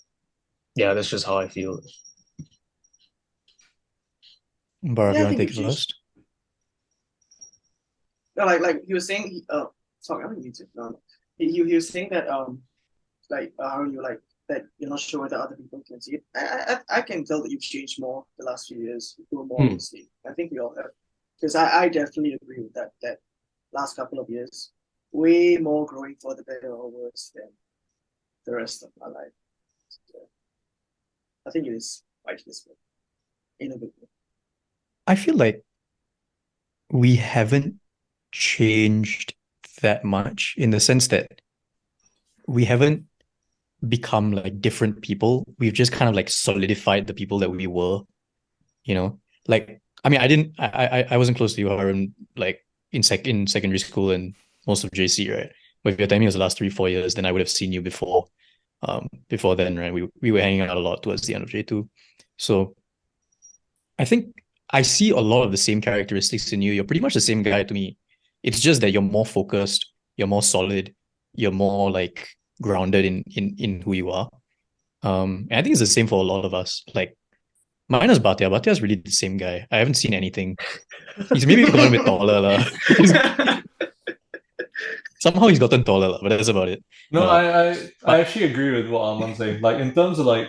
yeah, that's just how I feel. Barav, Yeah, you I want to think take we it changed. first? No, like he was saying, sorry, I don't need to. No. He was saying that like how you like that you're not sure whether other people can see it. I can tell that you've changed more the last few years. You grow more obviously. I think we all have. Because I definitely agree with that. That last couple of years, way more growing for the better or worse than the rest of my life. So, I think it is quite this way, in a good way. I feel like we haven't changed that much in the sense that we haven't become like different people. We've just kind of like solidified the people that we were, you know? Like, I mean, I wasn't close to you, Harun, like in secondary school and most of JC, right? But if you're telling me it was the last 3-4 years, then I would have seen you before then, right? We were hanging out a lot towards the end of J2. So I think I see a lot of the same characteristics in you. You're pretty much the same guy to me. It's just that you're more focused, you're more solid, you're more like grounded in who you are. And I think it's the same for a lot of us. Like minus Bhatia. Bhatia's really the same guy. I haven't seen anything. He's maybe gotten a bit taller. Somehow he's gotten taller, but that's about it. No, I actually agree with what Arman's saying. Like in terms of like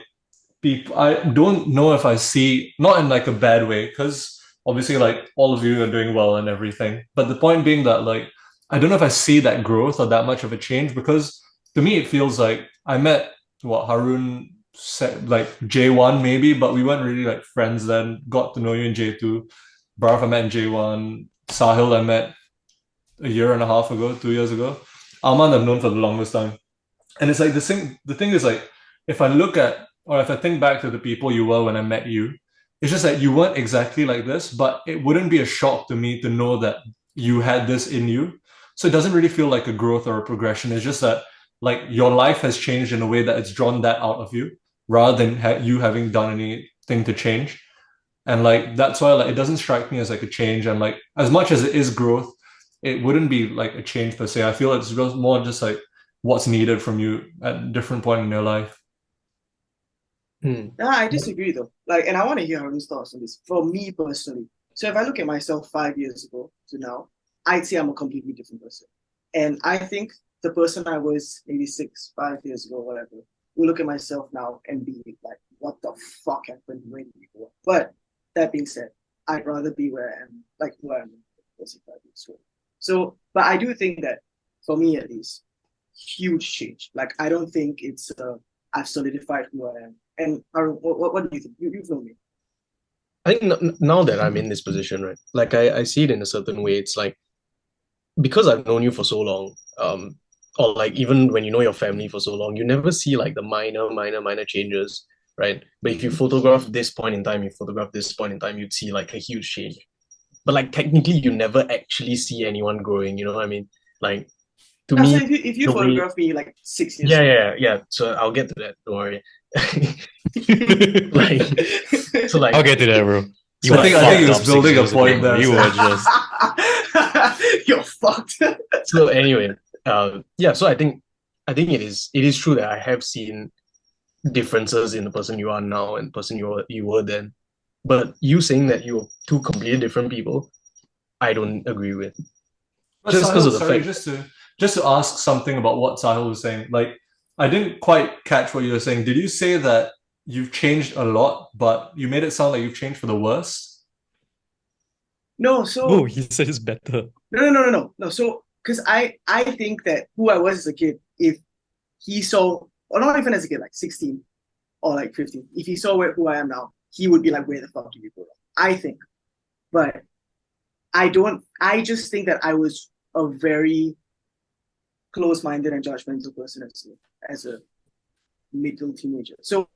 people, I don't know if I see, not in like a bad way, because obviously like all of you are doing well and everything. But the point being that like I don't know if I see that growth or that much of a change, because to me it feels like I met what Harun said like J1 maybe, but we weren't really like friends then. Got to know you in J2. Bharaf I met in J1. Sahil I met a year and a half ago, 2 years ago. Arman I've known for the longest time. And it's like the thing is like if I look at or if I think back to the people you were when I met you, it's just that you weren't exactly like this, but it wouldn't be a shock to me to know that you had this in you. So it doesn't really feel like a growth or a progression. It's just that like your life has changed in a way that it's drawn that out of you rather than you having done anything to change. And like that's why like it doesn't strike me as like a change. And like as much as it is growth, it wouldn't be like a change per se. I feel it's more just like what's needed from you at a different point in your life. Yeah, I disagree though. Like, and I want to hear Harun's thoughts on this. For me personally, so if I look at myself 5 years ago to now, I'd say I'm a completely different person. And I think the person I was maybe 5 years ago, whatever, will look at myself now and be like, what the fuck happened when you were? But that being said, I'd rather be where I am, like where I'm 5 years ago. So, but I do think that for me at least, huge change. Like, I don't think it's, I've solidified who I am. And what do you think? You know me. I think now that I'm in this position, right? Like I see it in a certain way. It's like because I've known you for so long, or like even when you know your family for so long, you never see like the minor changes, right? But if you photograph this point in time, you photograph this point in time, you'd see like a huge change. But like technically, you never actually see anyone growing. You know what I mean? Like to me, So if you photograph me like 6 years yeah. So I'll get to that. Don't worry. Like, so like I'll get to that, bro. So I think he was building a point there. You were just you're fucked. so anyway, yeah. So I think it is true that I have seen differences in the person you are now and the person you were then. But you saying that you're two completely different people, I don't agree with. But Just Sahil, because of the sorry, fact. just to ask something about what Sahil was saying. Like, I didn't quite catch what you were saying. Did you say that you've changed a lot, but you made it sound like you've changed for the worst? No, so oh, he said it's better. no. So because I think that who I was as a kid, if he saw, or not even as a kid, like 16 or like 15, if he saw who I am now, he would be like, where the fuck did you go? I think. But I just think that I was a very close-minded and judgmental person as a middle teenager. So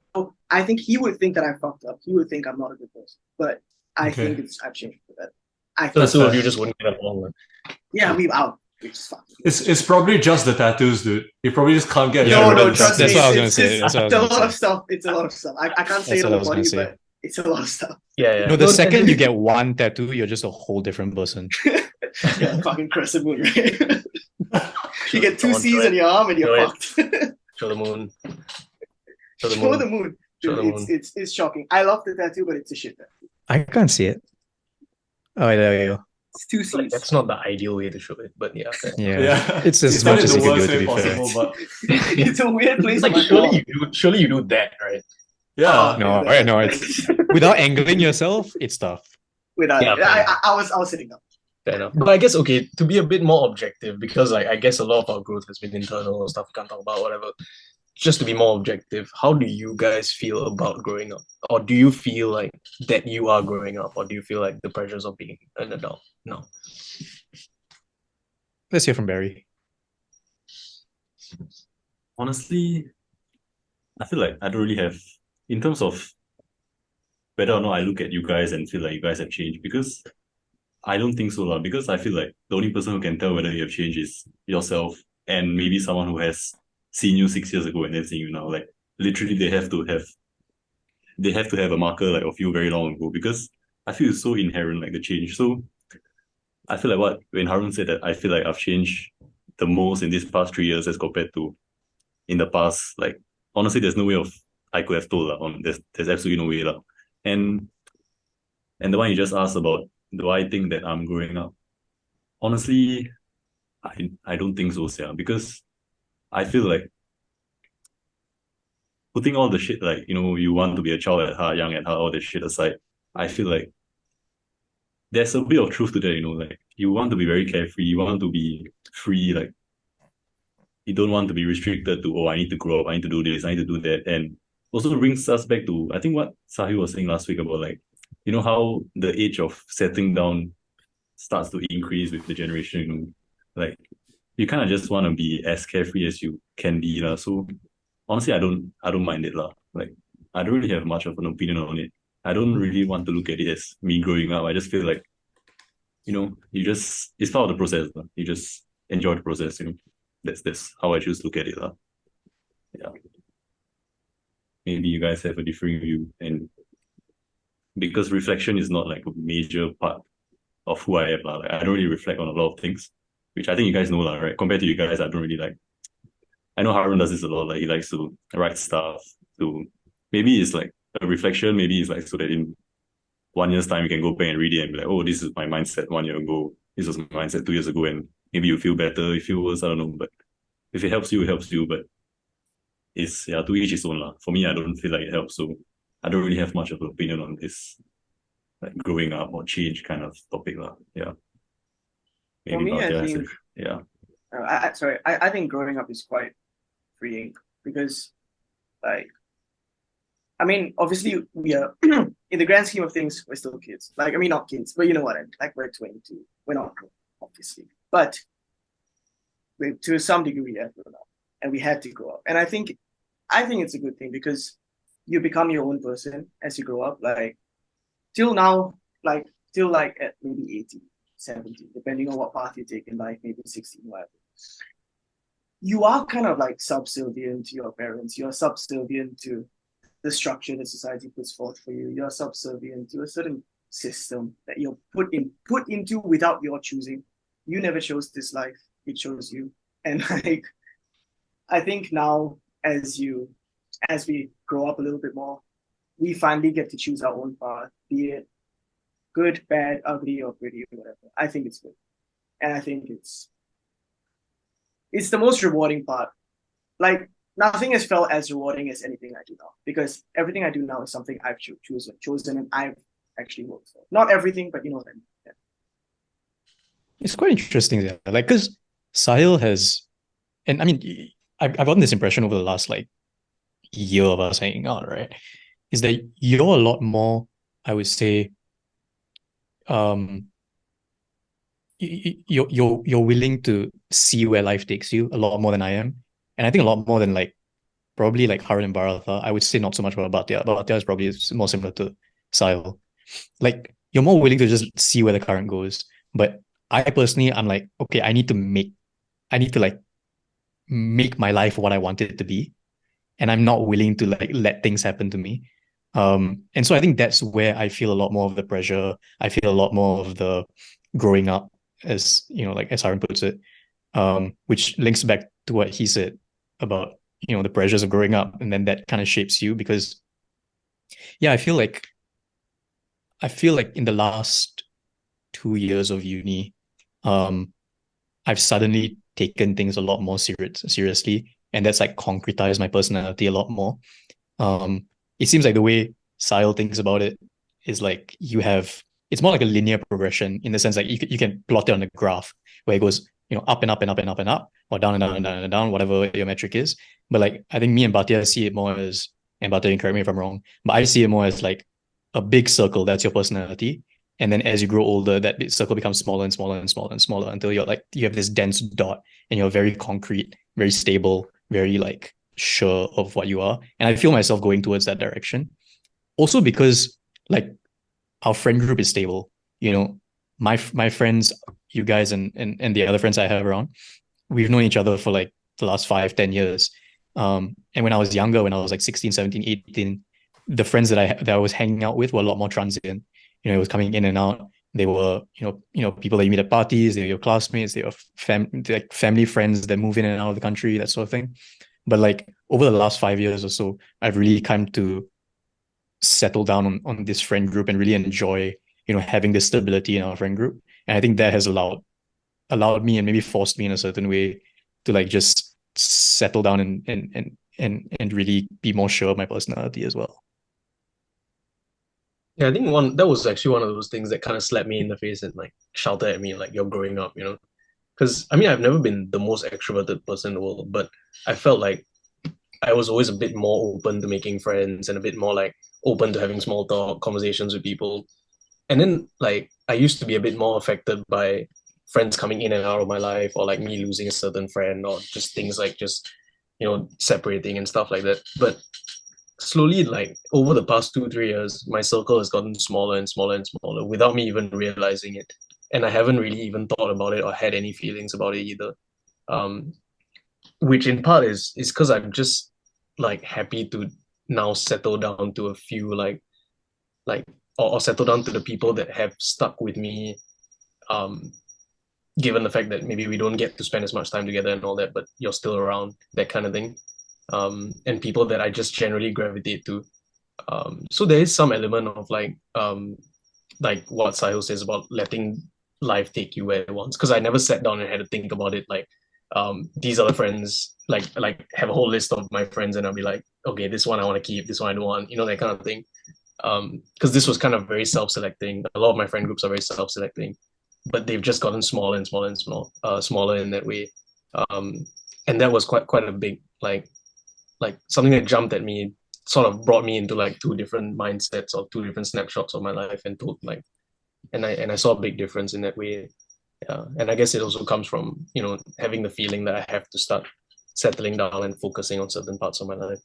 I think he would think that I fucked up. He would think I'm not a good person. But I Okay. think I've changed for that. I So think, two of you just wouldn't get along. yeah, we just fucked. It's probably just the tattoos, dude. You probably just can't get Yeah, rid no, of the trust me. that's what I was gonna It's say. That's what I was a gonna lot of say. stuff. It's a lot of stuff. I can't say That's it what I on the was gonna body, say. but it's a lot of stuff. Yeah. No, the No, second you get one tattoo, you're just a whole different person. Yeah, fucking crescent moon, right? You get two Come on, C's show in your arm and you're Show it. fucked. show the moon. Show the Show moon. the moon. Show the Dude, moon. it's shocking. I love the tattoo, but it's a shit tattoo. I can't see it. Oh, there you go. It's two Like, C's. that's not the ideal way to show it, but yeah. Fair. Yeah. Yeah, It's as done much it as the you can do worst it, to way be fair. possible, but It's a weird place. Like on my surely you do that, right? yeah. No, right, no, it's without angling yourself, it's tough. Without, Yeah, fair enough. I was sitting up. Fair enough. But I guess okay, to be a bit more objective, because like I guess a lot of our growth has been internal stuff we can't talk about, whatever. Just to be more objective, how do you guys feel about growing up? Or do you feel like that you are growing up? Or do you feel like the pressures of being an adult? No. Let's hear from Barry. Honestly, I feel like I don't really have, in terms of whether or not I look at you guys and feel like you guys have changed, because I don't think so, lah. Because I feel like the only person who can tell whether you have changed is yourself, and maybe someone who has seen you 6 years ago and then seeing you now. Like literally, they have to have a marker like of you very long ago, because I feel it's so inherent, like the change. So I feel like when Harun said that I feel like I've changed the most in these past 3 years as compared to in the past, like honestly, there's no way of I could have told lah. There's absolutely no way lah. And the one you just asked about, do I think that I'm growing up? Honestly, I don't think so, yeah. Because I feel like putting all the shit, like, you want to be a child at heart, young at heart, all that shit aside, I feel like there's a bit of truth to that, like you want to be very carefree, you want to be free, like you don't want to be restricted to, oh, I need to grow up, I need to do this, I need to do that. And also brings us back to, I think, what Sahil was saying last week about, like, how the age of settling down starts to increase with the generation, like you kind of just want to be as carefree as you can be. So honestly, I don't mind it. Like I don't really have much of an opinion on it. I don't really want to look at it as me growing up. I just feel like, it's part of the process. You just enjoy the process. That's how I choose to look at it. Yeah. Maybe you guys have a differing view, and because reflection is not like a major part of who I am. Like, I don't really reflect on a lot of things, which I think you guys know, right? Compared to you guys, I don't really like. I know Harun does this a lot. Like he likes to write stuff. To maybe it's like a reflection. Maybe it's like so that in 1 year's time you can go back and read it and be like, oh, this is my mindset 1 year ago. This was my mindset 2 years ago, and maybe you feel better. You feel worse. I don't know, but if it helps you, it helps you. But it's to each his own lah. For me, I don't feel like it helps, so I don't really have much of an opinion on this, like growing up or change kind of topic lah. Yeah. For me, I think, yeah. I think growing up is quite freeing because, like, I mean, obviously we are in the grand scheme of things, we're still kids. Like, I mean, not kids, but you know what I mean. Like, we're 22, we're not grown, obviously, but to some degree we have grown up, and we had to grow up. And I think it's a good thing because you become your own person as you grow up. Like, till now, till at maybe 18, 17, depending on what path you take in life, maybe 16, whatever. You are kind of like subservient to your parents. You're subservient to the structure that society puts forth for you. You're subservient to a certain system that you're put into without your choosing. You never chose this life; it chose you. And like, I think now, as we grow up a little bit more, we finally get to choose our own path, be it good, bad, ugly, or pretty, or whatever. I think it's good, and I think it's the most rewarding part. Like, nothing has felt as rewarding as anything I do now, because everything I do now is something I've chosen and I've actually worked for. Not everything, but you know what I mean. Yeah. It's quite interesting, yeah. Like, because Sahil has, and I mean, I've gotten this impression over the last like year of us hanging out, right? Is that you're a lot more, I would say, you're willing to see where life takes you a lot more than I am. And I think a lot more than like probably like Harun and Bharatha. I would say not so much about Bhatia. Bhatia is probably more similar to Sahil. Like, you're more willing to just see where the current goes. But I personally, I'm like, okay, I need to like make my life what I want it to be. And I'm not willing to like let things happen to me. And so I think that's where I feel a lot more of the pressure. I feel a lot more of the growing up, as like as Harun puts it, which links back to what he said about the pressures of growing up, and then that kind of shapes you. Because I feel like in the last 2 years of uni, I've suddenly taken things a lot more seriously, and that's like concretized my personality a lot more. It seems like the way Sahil thinks about it is like it's more like a linear progression, in the sense like you can plot it on a graph where it goes up and up and up and up and up, or down and down and down and down, whatever your metric is. But like, I think me and Bhatia see it more as, and Bhatia, correct me if I'm wrong, but I see it more as like a big circle that's your personality. And then as you grow older, that circle becomes smaller and smaller and smaller and smaller, until you have this dense dot, and you're very concrete, very stable, very like sure of what you are. And I feel myself going towards that direction. Also because like our friend group is stable. You know, my friends, you guys and the other friends I have around, we've known each other for like the last 5-10 years. And when I was younger, when I was like 16, 17, 18, the friends that I was hanging out with were a lot more transient. You know, it was coming in and out. They were, people that you meet at parties, they were your classmates, they were like family friends that move in and out of the country, that sort of thing. But like over the last 5 years or so, I've really come to settle down on this friend group and really enjoy, having this stability in our friend group. And I think that has allowed me and maybe forced me in a certain way to like just settle down and really be more sure of my personality as well. Yeah, I think that was actually one of those things that kind of slapped me in the face and like shouted at me like you're growing up, Because I mean I've never been the most extroverted person in the world, but I felt like I was always a bit more open to making friends and a bit more like open to having small talk conversations with people. And then like I used to be a bit more affected by friends coming in and out of my life, or like me losing a certain friend, or just things like just separating and stuff like that. But slowly, like over the past 2-3 years, my circle has gotten smaller and smaller and smaller without me even realizing it. And I haven't really even thought about it or had any feelings about it either. Which in part is because I'm just like happy to now settle down to a few like or settle down to the people that have stuck with me, given the fact that maybe we don't get to spend as much time together and all that, but you're still around, that kind of thing. And people that I just generally gravitate to. So there is some element of like what Sahil says about letting life take you where it wants. Because I never sat down and had to think about it like these other friends, like have a whole list of my friends and I'll be like, okay, this one I want to keep, this one I don't want, that kind of thing. Because this was kind of very self-selecting. A lot of my friend groups are very self-selecting, but they've just gotten smaller and smaller and smaller in that way. And that was quite a big like something that jumped at me, sort of brought me into like two different mindsets or two different snapshots of my life, and told like, and I saw a big difference in that way. Yeah. And I guess it also comes from having the feeling that I have to start settling down and focusing on certain parts of my life.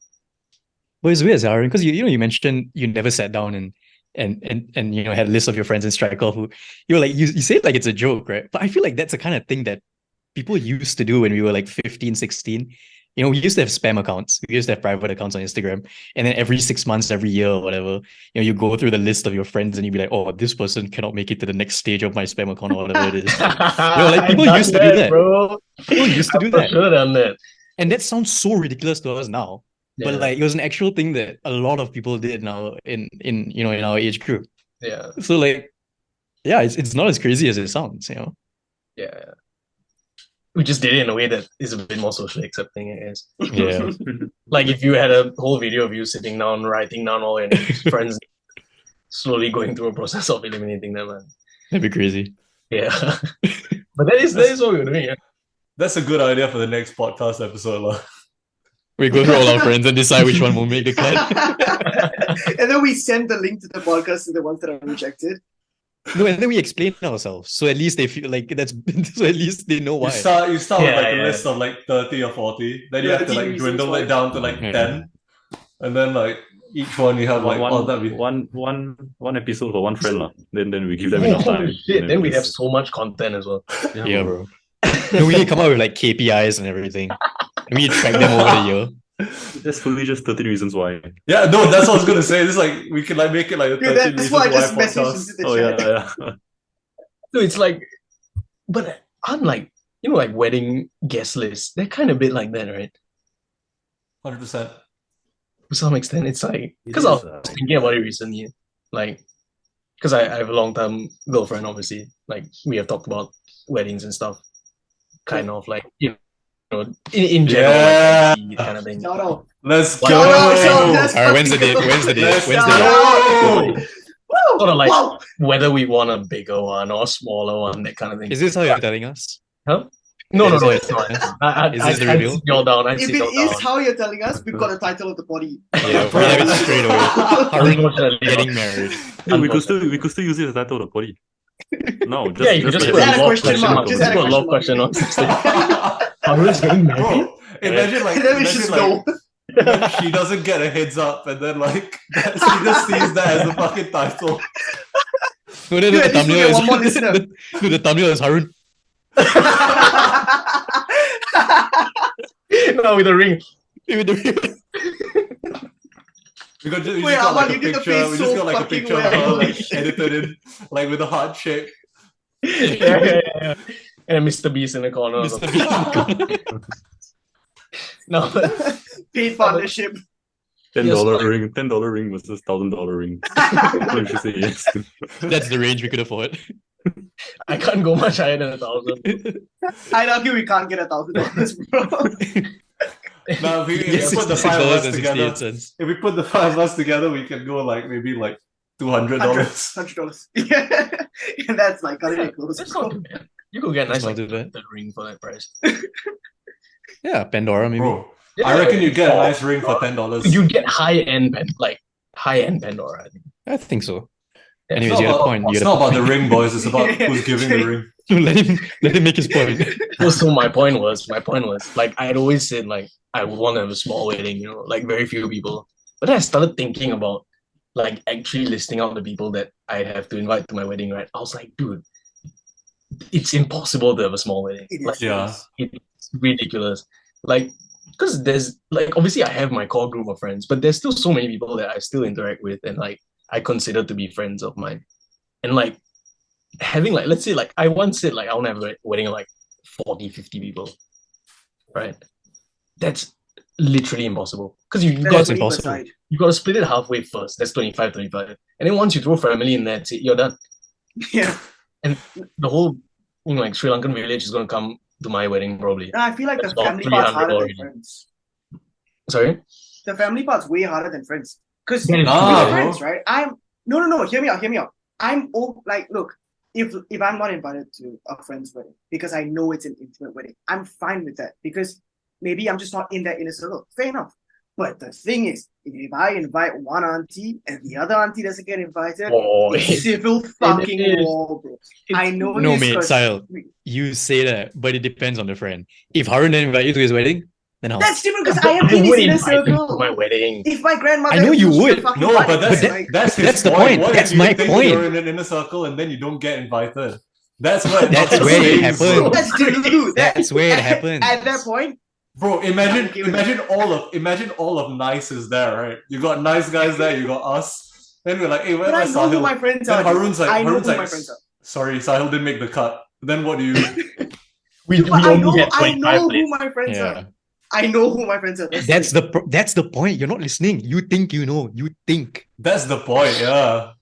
Well, it's weird, Aaron, because you mentioned you never sat down and had a list of your friends and strike off who you were like you say it like it's a joke, right? But I feel like that's the kind of thing that people used to do when we were like 15, 16. We used to have spam accounts. We used to have private accounts on Instagram. And then every 6 months, every year or whatever, you go through the list of your friends and you'd be like, oh, this person cannot make it to the next stage of my spam account or whatever it is. Like people used to do that. Bro. People used to do that. Sure done that. And that sounds so ridiculous to us now. Yeah. But like it was an actual thing that a lot of people did now in our age group. Yeah. So like, yeah, it's not as crazy as it sounds, Yeah. We just did it in a way that is a bit more socially accepting, I guess. Yeah. Like if you had a whole video of you sitting down, writing down all your friends, slowly going through a process of eliminating them. That'd be crazy. Yeah. But that is what we're doing, yeah. That's a good idea for the next podcast episode. We go through all our friends and decide which one will make the cut. And then we send the link to the podcast to the ones that are rejected. No, and then we explain ourselves, so at least they feel like that's. So at least they know why. You start with like a list of like 30 or 40. Then you have to like dwindle it down to like 10, and then like each one you have like one episode for one friend lah. Then we give them enough time. Shit, then we have so much content as well. Yeah, bro. No, we need to come up with like KPIs and everything. And we track them over the year. That's fully just 13 reasons why. Yeah, no, that's what I was gonna say. This like we can like make it like a 13 that's reasons why I why just messaged podcast. into the chat. Yeah. So it's like, but unlike like wedding guest lists, they're kind of a bit like that, right? 100%. To some extent, it's like because I was thinking about it recently, like because I have a long-term girlfriend, obviously. Like we have talked about weddings and stuff, kind of like in general, Yeah. like, kind of thing. Shout out. Let's go. All right, When's the date? When's the date? Let's When's the go. date? Sort of like whether we want a bigger one or a smaller one, that kind of thing. Is this how you're telling us? Huh? No, Is it's this not. Is this the reveal? I'd sit y'all down. If it is how you're telling us, we've got a title of the body. Yeah, we have it straight away. Harun getting married. Yeah, we could still use it as title of the body. No, just Yeah, you just put add a question mark. Just Just add a put a love question question on. Harun's getting married. Bro, imagine like And then we just imagine, go. like when she doesn't get a heads up, and then like she just sees that as the fucking title. No, then Dude, the at least we thumbnail get is one more listener. the thumbnail is Harun. No, with a ring. With the- We Wait, just got like Aman, a you did the picture. face We just so got like a fucking picture of her well. like edited in, like with a heart shape. Yeah. And Mr. Beast in the corner. or Mr. something. Bean. No, but Paid partnership. $10 ring, $10 ring versus $1,000 ring. So you should say yes. That's the range we could afford. I can't go much higher than 1,000. I'd argue we can't get $1,000, bro. Now, if we Yes, put the five of us together, $66.68. if we put the five of us together, we can go like maybe like $200. $100. Yeah. And that's like cutting it close. That's not too bad. You could get a That's nice not like too bad. the ring for that price. Yeah, Pandora maybe. Bro, I reckon you get a nice ring for $10. You get high-end Pandora, I think. I think so. Yeah. Anyways, It's you not had a about, point. You it's had a not about point. the ring, boys. It's about who's giving the ring. let him make his point. So my point was like I'd always said like I would want to have a small wedding, you know, like very few people. But then I started thinking about like actually listing out the people that I'd have to invite to my wedding, right? I was like, dude, it's impossible to have a small wedding. It is. Like, Yeah. it's ridiculous. Like, because there's like obviously I have my core group of friends, but there's still so many people that I still interact with and like I consider to be friends of mine. And like having like let's say like I once said like I want to have a wedding of like 40, 50 people. Right? That's literally impossible. Because you That's got impossible. Side. you got to split it halfway first. That's 25, 25. And then once you throw family in there, that's it, you're done. Yeah. And the whole like Sri Lankan village is gonna come to my wedding probably. I feel like That's the about family part's 300 harder than already. friends. Sorry? The family part's way harder than friends. Because That is Nah, bro. friends, right? No. Hear me out. Like, look, if I'm not invited to a friend's wedding because I know it's an intimate wedding, I'm fine with that because maybe I'm just not in that inner circle. Fair enough. But the thing is, if I invite one auntie and the other auntie doesn't get invited, Oh, it's civil fucking is. war, bro. I know No, this mate, 'cause Sahil. we- You say that, but it depends on the friend. If Harun didn't invite you to his wedding, then how? That's different because But I am I in his would inner invite them to circle. my wedding. If my grandmother I know you used to would. fucking No, butt but into that's like, that's his That's the point. point. What That's if you my think point. you're in an inner circle and then you don't get invited? That's where That's where it happens, happens. that's dude. That's where it happens. At that point, bro. I'm okay with Imagine all of Nice is there, right? You got nice guys there, you got us. Then we're like, hey, where but I my know who Sahil? my friends Then are. Harun's like, I know Harun's who like, my friends are. sorry, Sahil didn't make the cut. Then what do you? We But I only had know 25 who places. my friends Yeah. are. I know who my friends are. That's the point. You're not listening. You think you know. You think. That's the point, yeah.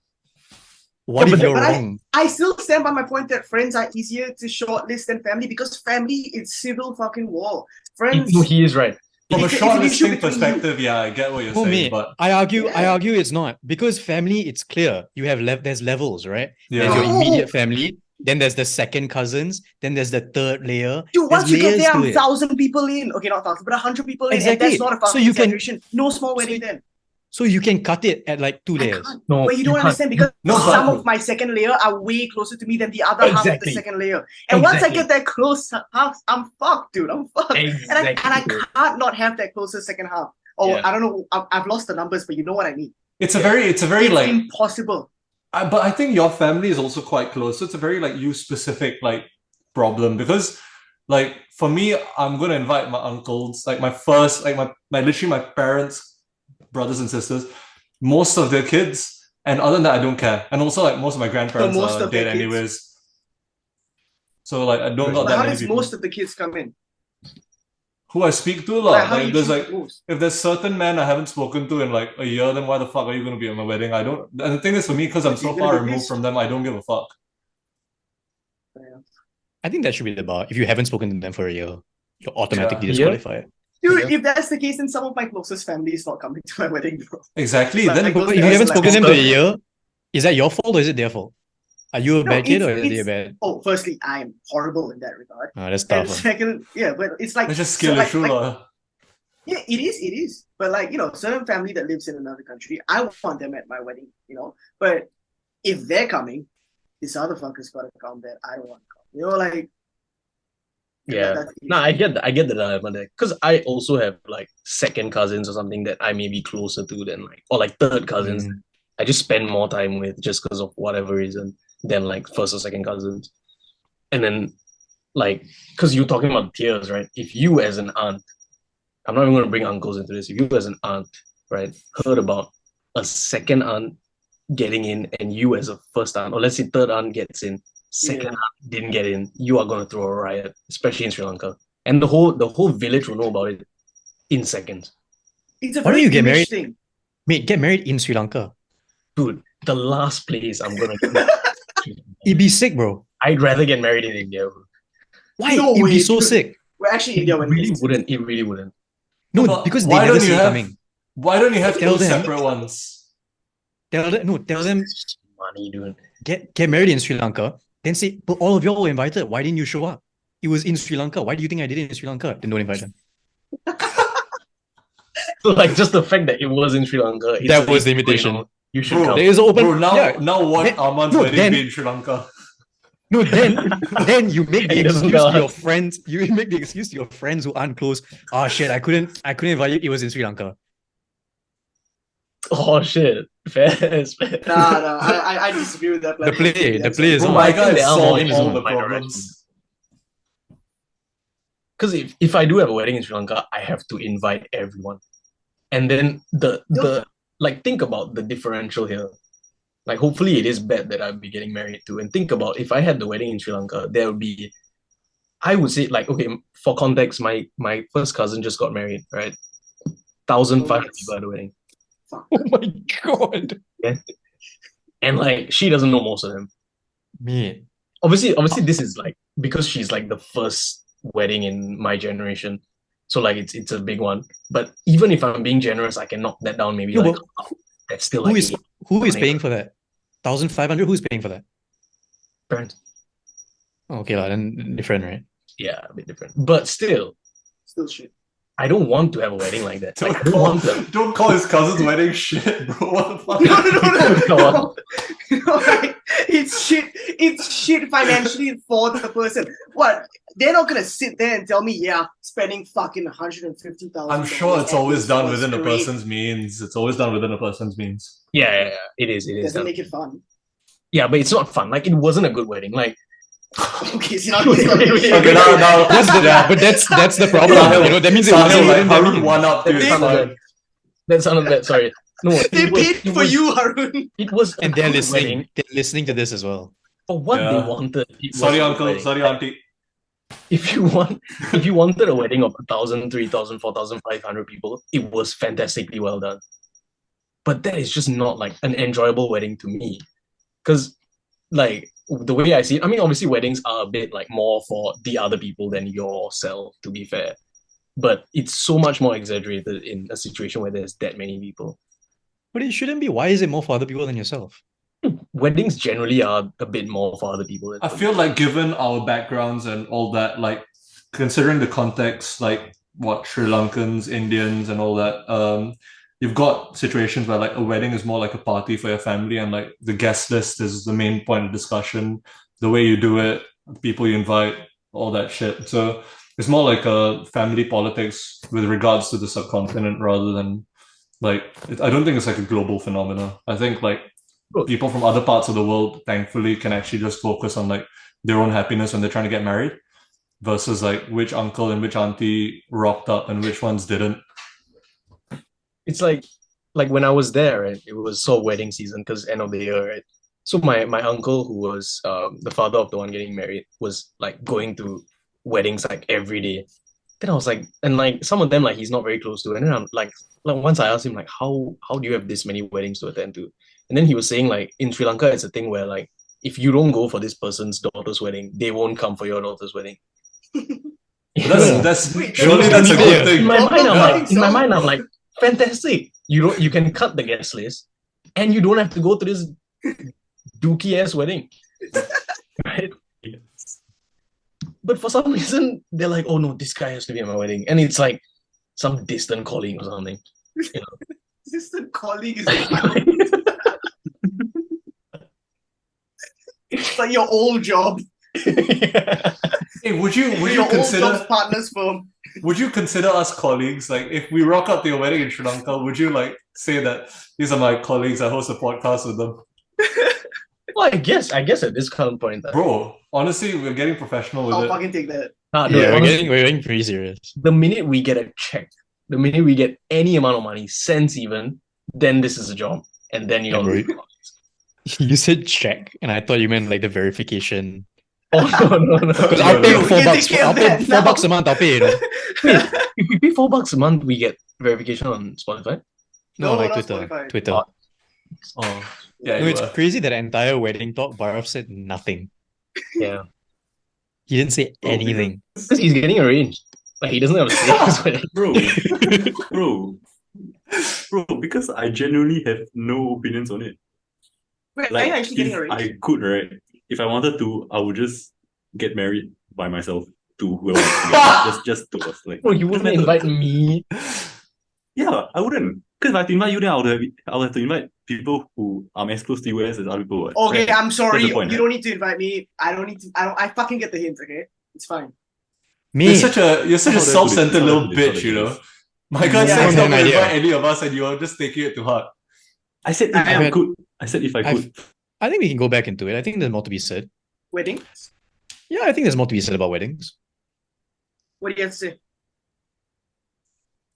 What Yeah, if but you're but wrong? I still stand by my point that friends are easier to shortlist than family because family is civil fucking war. Friends, No, he is right. From a It's an issue shortlisting between perspective, yeah, I get what you're No, saying, mate. but I argue Yeah. it's not. Because family, it's clear. You have there's levels, right? There's yeah. your No. immediate family, then there's the second cousins, then there's the third layer. dude, There's once you get layers there, to I'm it. 1,000 people in. Okay, not 1,000, but 100 people in. Exactly. And that's not a So fucking you can- exaggeration. No small wedding so- then. So you can cut it at like 2 I layers. can't. No, But you don't can't. understand because No, but- some of my second layer are way closer to me than the other half of the Exactly. second layer. And once I Exactly. get that close half, I'm fucked, dude. I'm fucked. Exactly. And I can't not have that closer second half. Oh, Yeah. I don't know. I've lost the numbers, but you know what I mean. It's a very It's like impossible. but I think your family is also quite close. So it's a very like you specific like problem because like for me, I'm gonna invite my uncles, like my first, like my literally my parents, brothers and sisters, most of their kids, and other than that, I don't care. And also like most of my grandparents most are of their dead kids? anyways. So like I don't got But that how many does people most of the kids come in? who I speak to. Like, how do Like you there's choose like the most? if there's certain men I haven't spoken to in like a year, then why the fuck are you gonna be at my wedding? I don't. And the thing is, for me, because I'm You're so gonna far be removed pissed. from them, I don't give a fuck. I think that should be the bar. If you haven't spoken to them for a year, you're automatically Yeah. disqualified. Dude, Yeah. if that's the case, then some of my closest family is not coming to my wedding, bro. Exactly. Like, Then like those But if you guys haven't like, spoken to them oh, for a year, is that your fault or is it their fault? Are you a No, bad kid it's- or is it it's- bad? Oh, firstly, I am horrible in that regard. That's And tough. huh? second, yeah, but it's like it's just so skill like- issue, like- lah. yeah, it is. But like, certain family that lives in another country, I want them at my wedding, But if they're coming, this other fucker's gotta come there. I don't want to come. Like Yeah. That's No, I get the dilemma there. Because I also have like second cousins or something that I may be closer to than like, or like third cousins Mm. I just spend more time with just because of whatever reason than like first or second cousins. And then like, because you're talking about tiers, right? If you as an aunt, I'm not even going to bring uncles into this. If you as an aunt, right, heard about a second aunt getting in and you as a first aunt, or let's say third aunt gets in, second Yeah. aunt didn't get in, you are going to throw a riot, especially in Sri Lanka. And the whole village will know about it in seconds. It's a Why don't very you get image married? thing. Mate, get married in Sri Lanka. Dude, the last place I'm going to It'd be sick, bro. I'd rather get married in India. Why? No It'd be way, so dude. sick. We're actually India when Really wouldn't. It really wouldn't. No, But because they why never don't see you it have coming. why don't you have Tell two them. separate ones? Tell them Money, dude. get married in Sri Lanka. Then say, but all of y'all were invited. Why didn't you show up? It was in Sri Lanka. Why do you think I did it in Sri Lanka? Then don't invite them. So like just the fact that it was in Sri Lanka, it's That was like, the invitation. you know, you should Bro, come. There is an open. bro, now yeah. now what Then- Arman's no, wedding then- be in Sri Lanka? No, then you make the He doesn't excuse tell to your us. friends. You make the excuse to your friends who aren't close. Ah, shit, I couldn't invite you. It was in Sri Lanka. Oh shit. Fair. Fair. Nah, I disagree with that. The play is Bro, on. my I think guy there are solved more all the minor problems. Because if I do have a wedding in Sri Lanka, I have to invite everyone. And then the like think about the differential here. Like hopefully it is bad that I'll be getting married to. And think about if I had the wedding in Sri Lanka, there would be I would say like okay, for context, my first cousin just got married, right? 1,500 people at the wedding. Fuck. Oh my god, And like she doesn't know most of them. mate. Obviously this is like because she's like the first wedding in my generation. So like it's a big one. But even if I'm being generous, I can knock that down maybe No, like but that's still who like is who is 800. paying for that? 1,500. Who's paying for that? Parents. Oh, okay, then different, right? Yeah, a bit different. But still, Still shit. I don't want to have a wedding like that. Like, I don't Don't want to. don't call his cousin's wedding shit, bro. What the fuck? No. Like, it's shit. It's shit financially for the person. What? They're not gonna sit there and tell me, yeah, spending fucking 150,000. I'm sure it's always done within a great. person's means. It's always done within a person's means. Yeah. It is. It is. Doesn't done. make it fun. Yeah, but it's not fun. Like it wasn't a good wedding. Like Okay, so now Wait, he's got wait, wait. Okay, now That's the problem. Sahil, You know, that means it Sahil, wasn't like within their Harun means. one up to that his sounded side. bad. That sounded bad. Sorry. No, They it was- paid it for was- you, Harun. It was a And they're good listening. wedding They're listening to this as well. for what they Yeah. wanted. It was Sorry, a good uncle. wedding. Sorry, auntie. If you wanted a wedding of 1,000, 3,000, 4,500 people, it was fantastically well done. But that is just not like an enjoyable wedding to me. Because like the way I see it, I mean obviously weddings are a bit like more for the other people than yourself, to be fair. But it's so much more exaggerated in a situation where there's that many people. But it shouldn't be. Why is it more for other people than yourself? Weddings generally are a bit more for other people. I feel like given our backgrounds and all that, like considering the context, like what Sri Lankans, Indians, and all that, you've got situations where like a wedding is more like a party for your family, and like the guest list is the main point of discussion. The way you do it, the people you invite, all that shit. So it's more like a family politics with regards to the subcontinent rather than like I don't think it's like a global phenomena. I think like people from other parts of the world thankfully can actually just focus on like their own happiness when they're trying to get married versus like which uncle and which auntie rocked up and which ones didn't. It's like when I was there, right, it was sort of wedding season because end of the year, right? So my uncle, who was the father of the one getting married, was like going to weddings like every day. Then I was like, and like some of them like he's not very close to, and then I'm like once I asked him like how do you have this many weddings to attend to, and then he was saying like in Sri Lanka it's a thing where like if you don't go for this person's daughter's wedding, they won't come for your daughter's wedding. That's Wait, surely that's that's a clear. good thing. In my mind, Yeah. I'm like, fantastic. You can cut the guest list, and you don't have to go to this dookie ass wedding, right? But for some reason, they're like, oh no, this guy has to be at my wedding, and it's like some distant colleague or something. Distant colleague is You know? it's like your old job. Hey, would you Your old jobs consider partners firm. would you consider us colleagues? Like, if we rock up to your wedding in Sri Lanka, would you like say that these are my colleagues? I host a podcast with them, Well, I guess at this current point in time. bro. Honestly, we're getting professional with I'll it. fucking take that. Nah, dude, Yeah, honestly, we're getting pretty serious. the minute we get a check, the minute we get any amount of money, cents even, then this is a job. And then you Yeah, know. bro. You said check, and I thought you meant like the verification. Oh no. Because No, I'll pay no. you You take care I'll of pay that $4 now. a month. I'll pay you. If we pay $4 a month, we get verification on Spotify. No, No, like not Twitter. Spotify. Twitter. Oh, yeah, No, you it's were. crazy that entire wedding talk, Barav said nothing. Yeah. He didn't say Oh, anything. Because he's getting arranged. Like he doesn't have a say in his wedding. Bro, because I genuinely have no opinions on it. Wait, are Like, you actually getting if arranged? I could, right? If I wanted to, I would just get married by myself to whoever wants to get married. Just to us. Like, Bro, you wouldn't doesn't matter. invite me. Yeah, I wouldn't. Because if I have to invite you, then I'll have to invite people who are as close to you as other people. What? Okay, Right? I'm sorry. That's the point, You right? don't need to invite me. I fucking get the hint, okay? It's fine. You're Me. such a That's how they put it. self-centered That's how little they put it. bitch, you know. My God Yeah, said I not have to an idea. invite any of us, and you're just taking it to heart. I said if I I am- could. I said if I I've- could. I think we can go back into it. I think there's more to be said. Wedding? Yeah, I think there's more to be said about weddings. What do you have to say?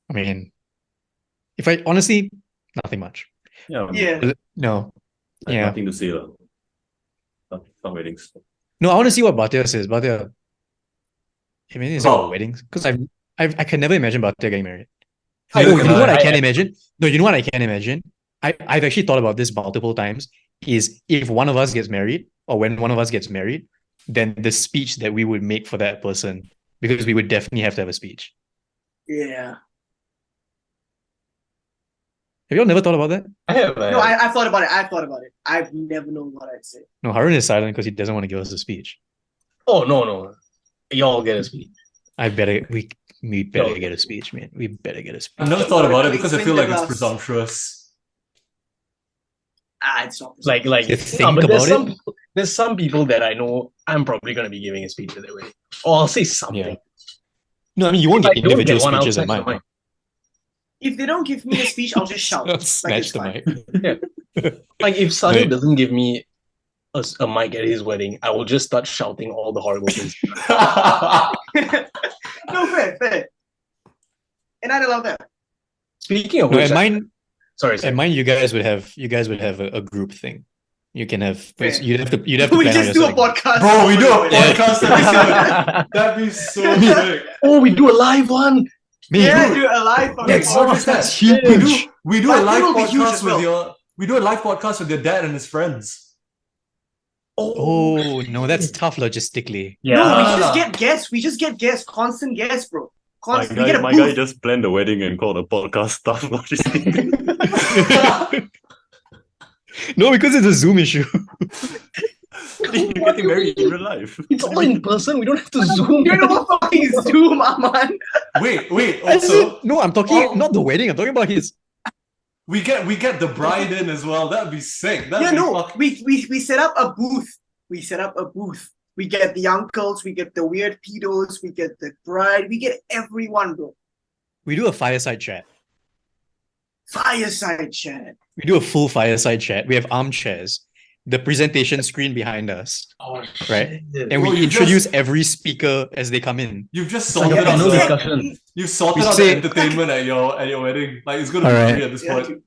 I mean, if I honestly, nothing much. Yeah. Yeah. No. I have Yeah. nothing to say. Some weddings. No, I want to see what Bhatia says. Bhatia, I mean, it's about About- weddings because I can never imagine Bhatia getting married. Neither Oh, can you know what I. I can imagine? No, you know what I can imagine? I've actually thought about this multiple times. Is if one of us gets married, or when one of us gets married, then the speech that we would make for that person, because we would definitely have to have a speech. Yeah. Have you all never thought about that? I have. No, I've thought about it. I've thought about it. I've never known what I'd say. No, Harun is silent because he doesn't want to give us a speech. Oh no. Y'all get a speech. We better get a speech, man. We better get a speech. I've never thought about it because I feel like it's Glass. presumptuous. It's not. Like You no, think but about it? There's some people that I know I'm probably gonna be giving a speech at their wedding. Or I'll say something. Yeah. No, I mean you won't If get I don't individual get one, I'll speeches at snatch the mine. mic. If they don't give me a speech, I'll just shout. I'll snatch the fine. mic. Like if Sahil Wait. doesn't give me a mic at his wedding, I will just start shouting all the horrible things. No, fair. And I'd allow that. Speaking of No, which, at mine, sorry. at mine, you guys would have a group thing. You can have. Fair. You'd have to We plan out just your do a segment. podcast. Bro, we do a Yeah. podcast episode. That'd be so sick. Oh, we do a live one. Man, Yeah, dude, do a live fucking That's- podcast. that's We do huge. a That live thing will be huge podcast as with well. your dad and his friends. Oh no, that's tough logistically. Yeah. No, we Nah. just get guests. We just get guests. Constant guests, bro. My We get a guy booth. just planned the wedding and called a podcast stuff. No, because it's a Zoom issue. You're getting married in real life. It's all in person. We don't have to zoom. You know what fucking Zoom, Aman? Wait. I said- Also, no, I'm talking Oh. not the wedding. I'm talking about his. we get the bride in as well. That'd be sick. That'd Yeah, be no. fucking... We set up a booth. We set up a booth. We get the uncles. We get the weird pedos. We get the bride. We get everyone, bro. We do a fireside chat. Fireside chat. We do a full fireside chat. We have armchairs, the presentation screen behind us, Oh, right? shit. And Bro, we you introduce just- every speaker as they come in. You've just like sorted a out panel the, discussion. you've sorted We out say- the entertainment at your wedding. Like it's gonna be Alright. free at this Yeah, point. dude.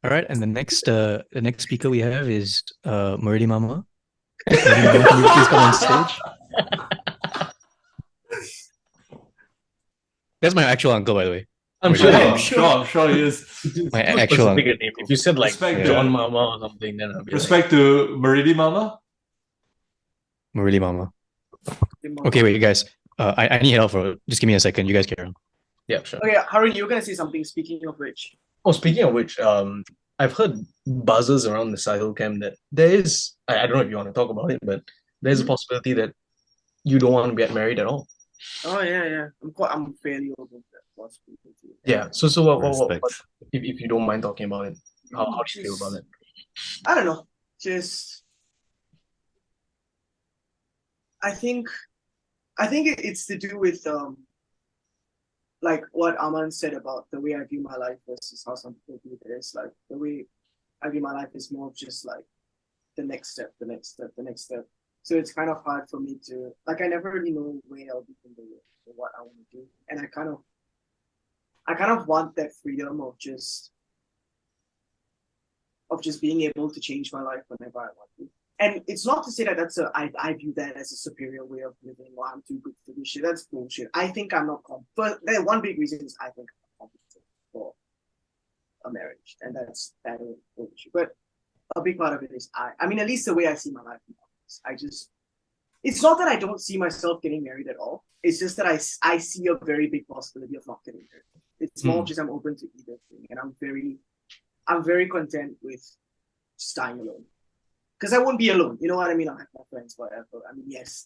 All right, and the next speaker we have is Murali Mama. Murali Mama, can you please come on stage? That's my actual uncle, by the way. I'm Wait, sure. yeah, I'm sure he is. My Too actual specific uncle. a name. If you said like Respect, John yeah. Mama or something, then I'll be Respect to Meridi Mama. Murali Mama. Okay, wait, guys. I need help for. Just give me a second. You guys carry on. yeah, sure. Okay, Harun, you were gonna say something. Speaking of which, Oh, speaking of which, I've heard buzzes around the Sahil camp that there is. I don't know if you want to talk about it, but there's a possibility that you don't want to get married at all. oh yeah, I'm fairly open to that possibility. Yeah. So Respect. if you don't mind talking about it, how do you feel about it? I don't know. Just I think it's to do with like what Aman said about the way I view my life versus how some people view it. It's like the way I view my life is more of just like the next step, the next step, the next step. So it's kind of hard for me to like I never really know where I'll be in the world or what I want to do. And I kind of want that freedom of just being able to change my life whenever I want to. And it's not to say that I view that as a superior way of living or I'm too good for this shit. That's bullshit. I think I'm not but one big reason is I think I'm not competent for a marriage. And that is bullshit. But a big part of it is I mean, at least the way I see my life now, I just it's not that I don't see myself getting married at all. It's just that I see a very big possibility of not getting married. It's more just I'm open to either thing. And I'm very content with just dying alone. Because I won't be alone. You know what I mean? I'll have my friends, whatever. I mean, yes.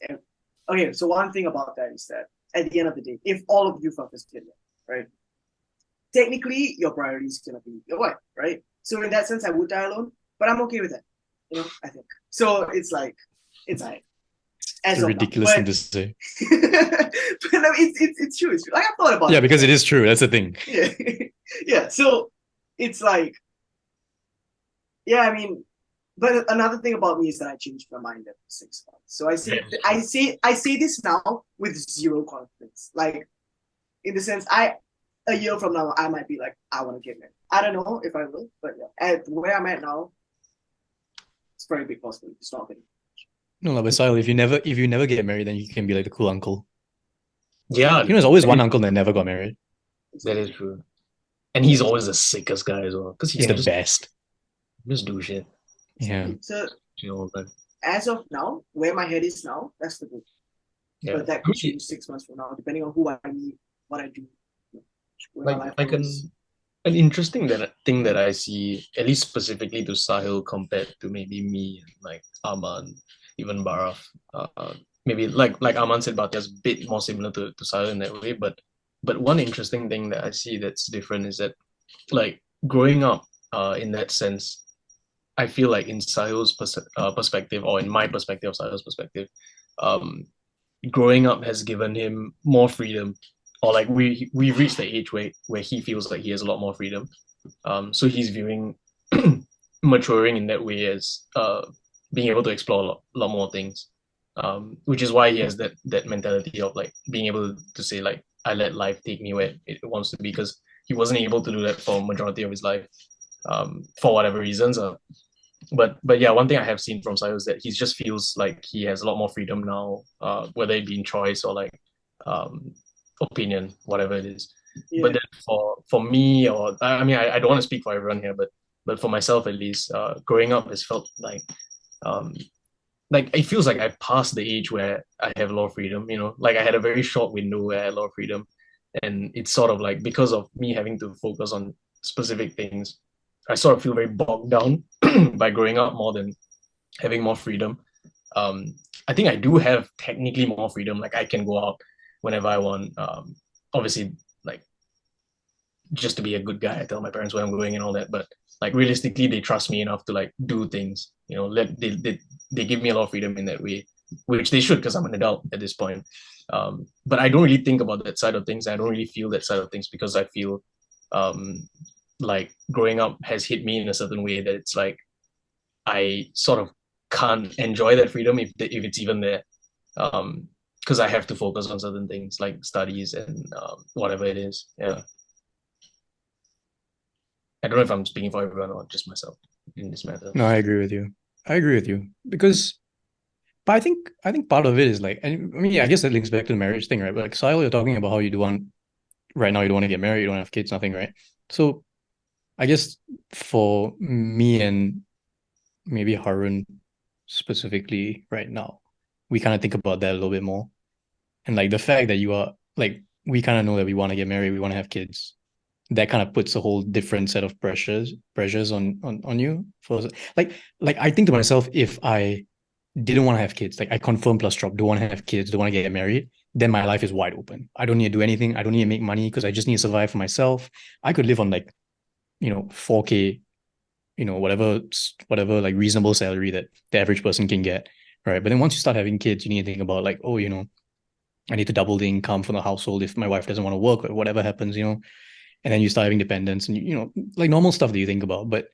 Okay, so one thing about that is that at the end of the day, if all of you fuckers get married, right? Technically, your priority is gonna be your wife, right? So in that sense, I would die alone, but I'm okay with that. You know, I think. So it's like, it's like It's a ridiculous thing to say. but no, it's true. It's true. Like I've thought about it. Yeah, because it is true. That's the thing. Yeah. Yeah. So it's like, yeah, I mean, but another thing about me is that I changed my mind every 6 months. So I say this now with zero confidence. Like in the sense, a year from now I might be like, I want to get married. I don't know if I will, but yeah, at where I'm at now, it's very big possibility. It's not getting. No, but Sahil, if you never get married, then you can be like the cool uncle. Yeah, You know, there's always one uncle that never got married. that is true. And he's always the sickest guy as well. Because He's the best. just do shit. Yeah. So You know, but as of now, where my head is now, that's the good. yeah. But that could change 6 months from now, depending on who I meet, what I do. Where my life Like goes. an interesting thing that I see, at least specifically to Sahil compared to maybe me and like Aman, even Baraf. Maybe like Aman said, Batia's a bit more similar to Sahil in that way. But one interesting thing that I see that's different is that like growing up in that sense, I feel like in Sahil's perspective, or in my perspective of Sahil's perspective, um, growing up has given him more freedom, or like we've reached the age where he feels like he has a lot more freedom. So he's viewing maturing in that way as being able to explore lot more things. Which is why he has that mentality of like being able to say like I let life take me where it wants to be, because he wasn't able to do that for majority of his life, for whatever reasons. But yeah, one thing I have seen from Sayo is that he just feels like he has a lot more freedom now, whether it be in choice or like opinion, whatever it is. Yeah. But then for me, or I mean, I don't want to speak for everyone here, but for myself at least, growing up has felt like it feels like I've passed the age where I have a lot of freedom. You know, like I had a very short window where I had a lot of freedom, and it's sort of like because of me having to focus on specific things, I sort of feel very bogged down by growing up more than having more freedom. I think I do have technically more freedom. Like I can go out whenever I want. Obviously, like just to be a good guy, I tell my parents where I'm going and all that. But like realistically, they trust me enough to like do things. You know, they give me a lot of freedom in that way, which they should because I'm an adult at this point. But I don't really think about that side of things. I don't really feel that side of things because I feel like growing up has hit me in a certain way that it's like I sort of can't enjoy that freedom if it's even there, because I have to focus on certain things like studies and whatever it is. Yeah, I don't know if I'm speaking for everyone or just myself in this matter. No, I agree with you. Because, but I think part of it is like, and I mean, yeah, I guess that links back to the marriage thing, right? But like, Sahil, you're talking about how you do want right now. You don't want to get married. You don't have kids, nothing, right? So, I guess for me and maybe Harun specifically right now, we kind of think about that a little bit more. And like the fact that you are like, we kind of know that we want to get married, we want to have kids. That kind of puts a whole different set of pressures on you. For like I think to myself, if I didn't want to have kids, like I confirm plus drop, don't want to have kids, don't want to get married, then my life is wide open. I don't need to do anything. I don't need to make money because I just need to survive for myself. I could live on like, 4K, whatever like reasonable salary that the average person can get. right? But then once you start having kids, you need to think about like, oh, I need to double the income for the household if my wife doesn't want to work or whatever happens, and then you start having dependents and like normal stuff that you think about. But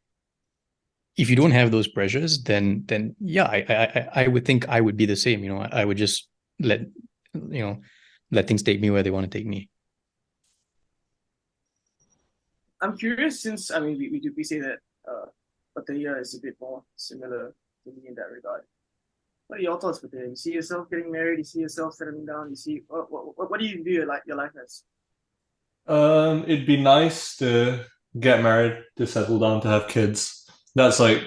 if you don't have those pressures, then yeah, I would think I would be the same. I would just let let things take me where they want to take me. I'm curious since I mean we say that Pattaya is a bit more similar to me in that regard. What are your thoughts, Pattaya? You see yourself getting married? You see yourself settling down? You see what do you view your life as? It'd be nice to get married, to settle down, to have kids. That's like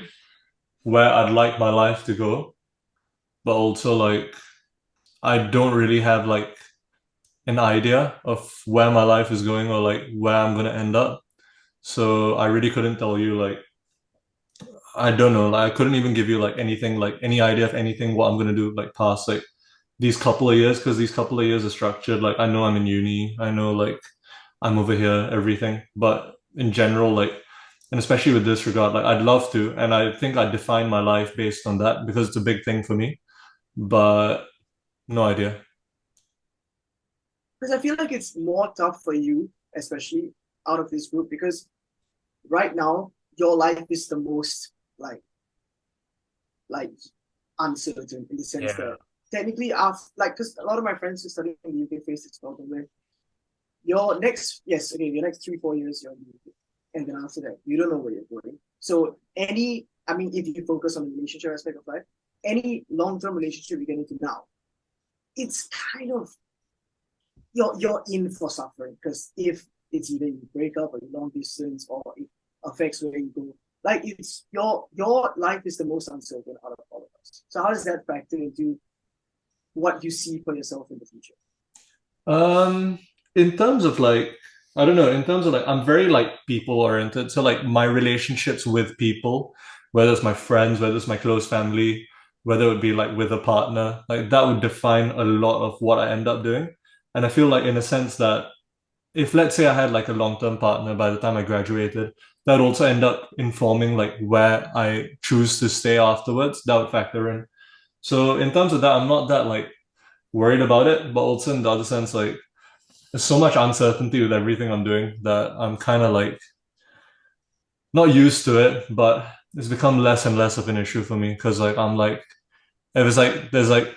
where I'd like my life to go. But also like I don't really have like an idea of where my life is going or like where I'm gonna end up. So I really couldn't tell you like I don't know, like I couldn't even give you like anything, like any idea of anything what I'm gonna do like past like these couple of years, because these couple of years are structured. Like I know I'm in uni, I know like I'm over here, everything. But in general, like, and especially with this regard, like I'd love to, and I think I define my life based on that because it's a big thing for me. But no idea. Because I feel like it's more tough for you, especially out of this group, because right now your life is the most like uncertain in the sense that technically after because a lot of my friends who study in the UK face this problem where your next 3-4 years you're in the UK, and then after that you don't know where you're going. So if you focus on the relationship aspect of life, any long-term relationship you get into now, it's kind of you're in for suffering, because if it's either you break up or you long distance or it affects where you go, like it's your life is the most uncertain out of all of us. So how does that factor into what you see for yourself in the future? In terms of like, I don't know, in terms of like, I'm very like people oriented. So like my relationships with people, whether it's my friends, whether it's my close family, whether it would be like with a partner, like that would define a lot of what I end up doing. And I feel like in a sense that if let's say I had like a long-term partner by the time I graduated, that would also end up informing like where I choose to stay afterwards. That would factor in. So in terms of that, I'm not that like worried about it, but also in the other sense, like there's so much uncertainty with everything I'm doing that I'm kind of like not used to it, but it's become less and less of an issue for me because like I'm like if it's like there's like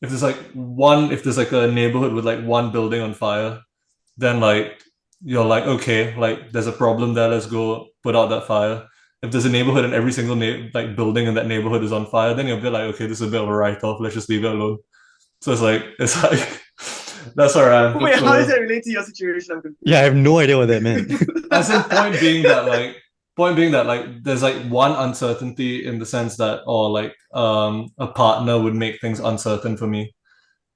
if there's like a neighborhood with like one building on fire, then like you're like okay, like there's a problem there, let's go put out that fire. If there's a neighborhood and every single like building in that neighborhood is on fire, then you'll be like okay, this is a bit of a write-off, let's just leave it alone. So it's like that's where I am. Wait, So, how does that relate to your situation? I'm confused. Yeah, I have no idea what that meant. as in point being that like there's like one uncertainty in the sense that a partner would make things uncertain for me.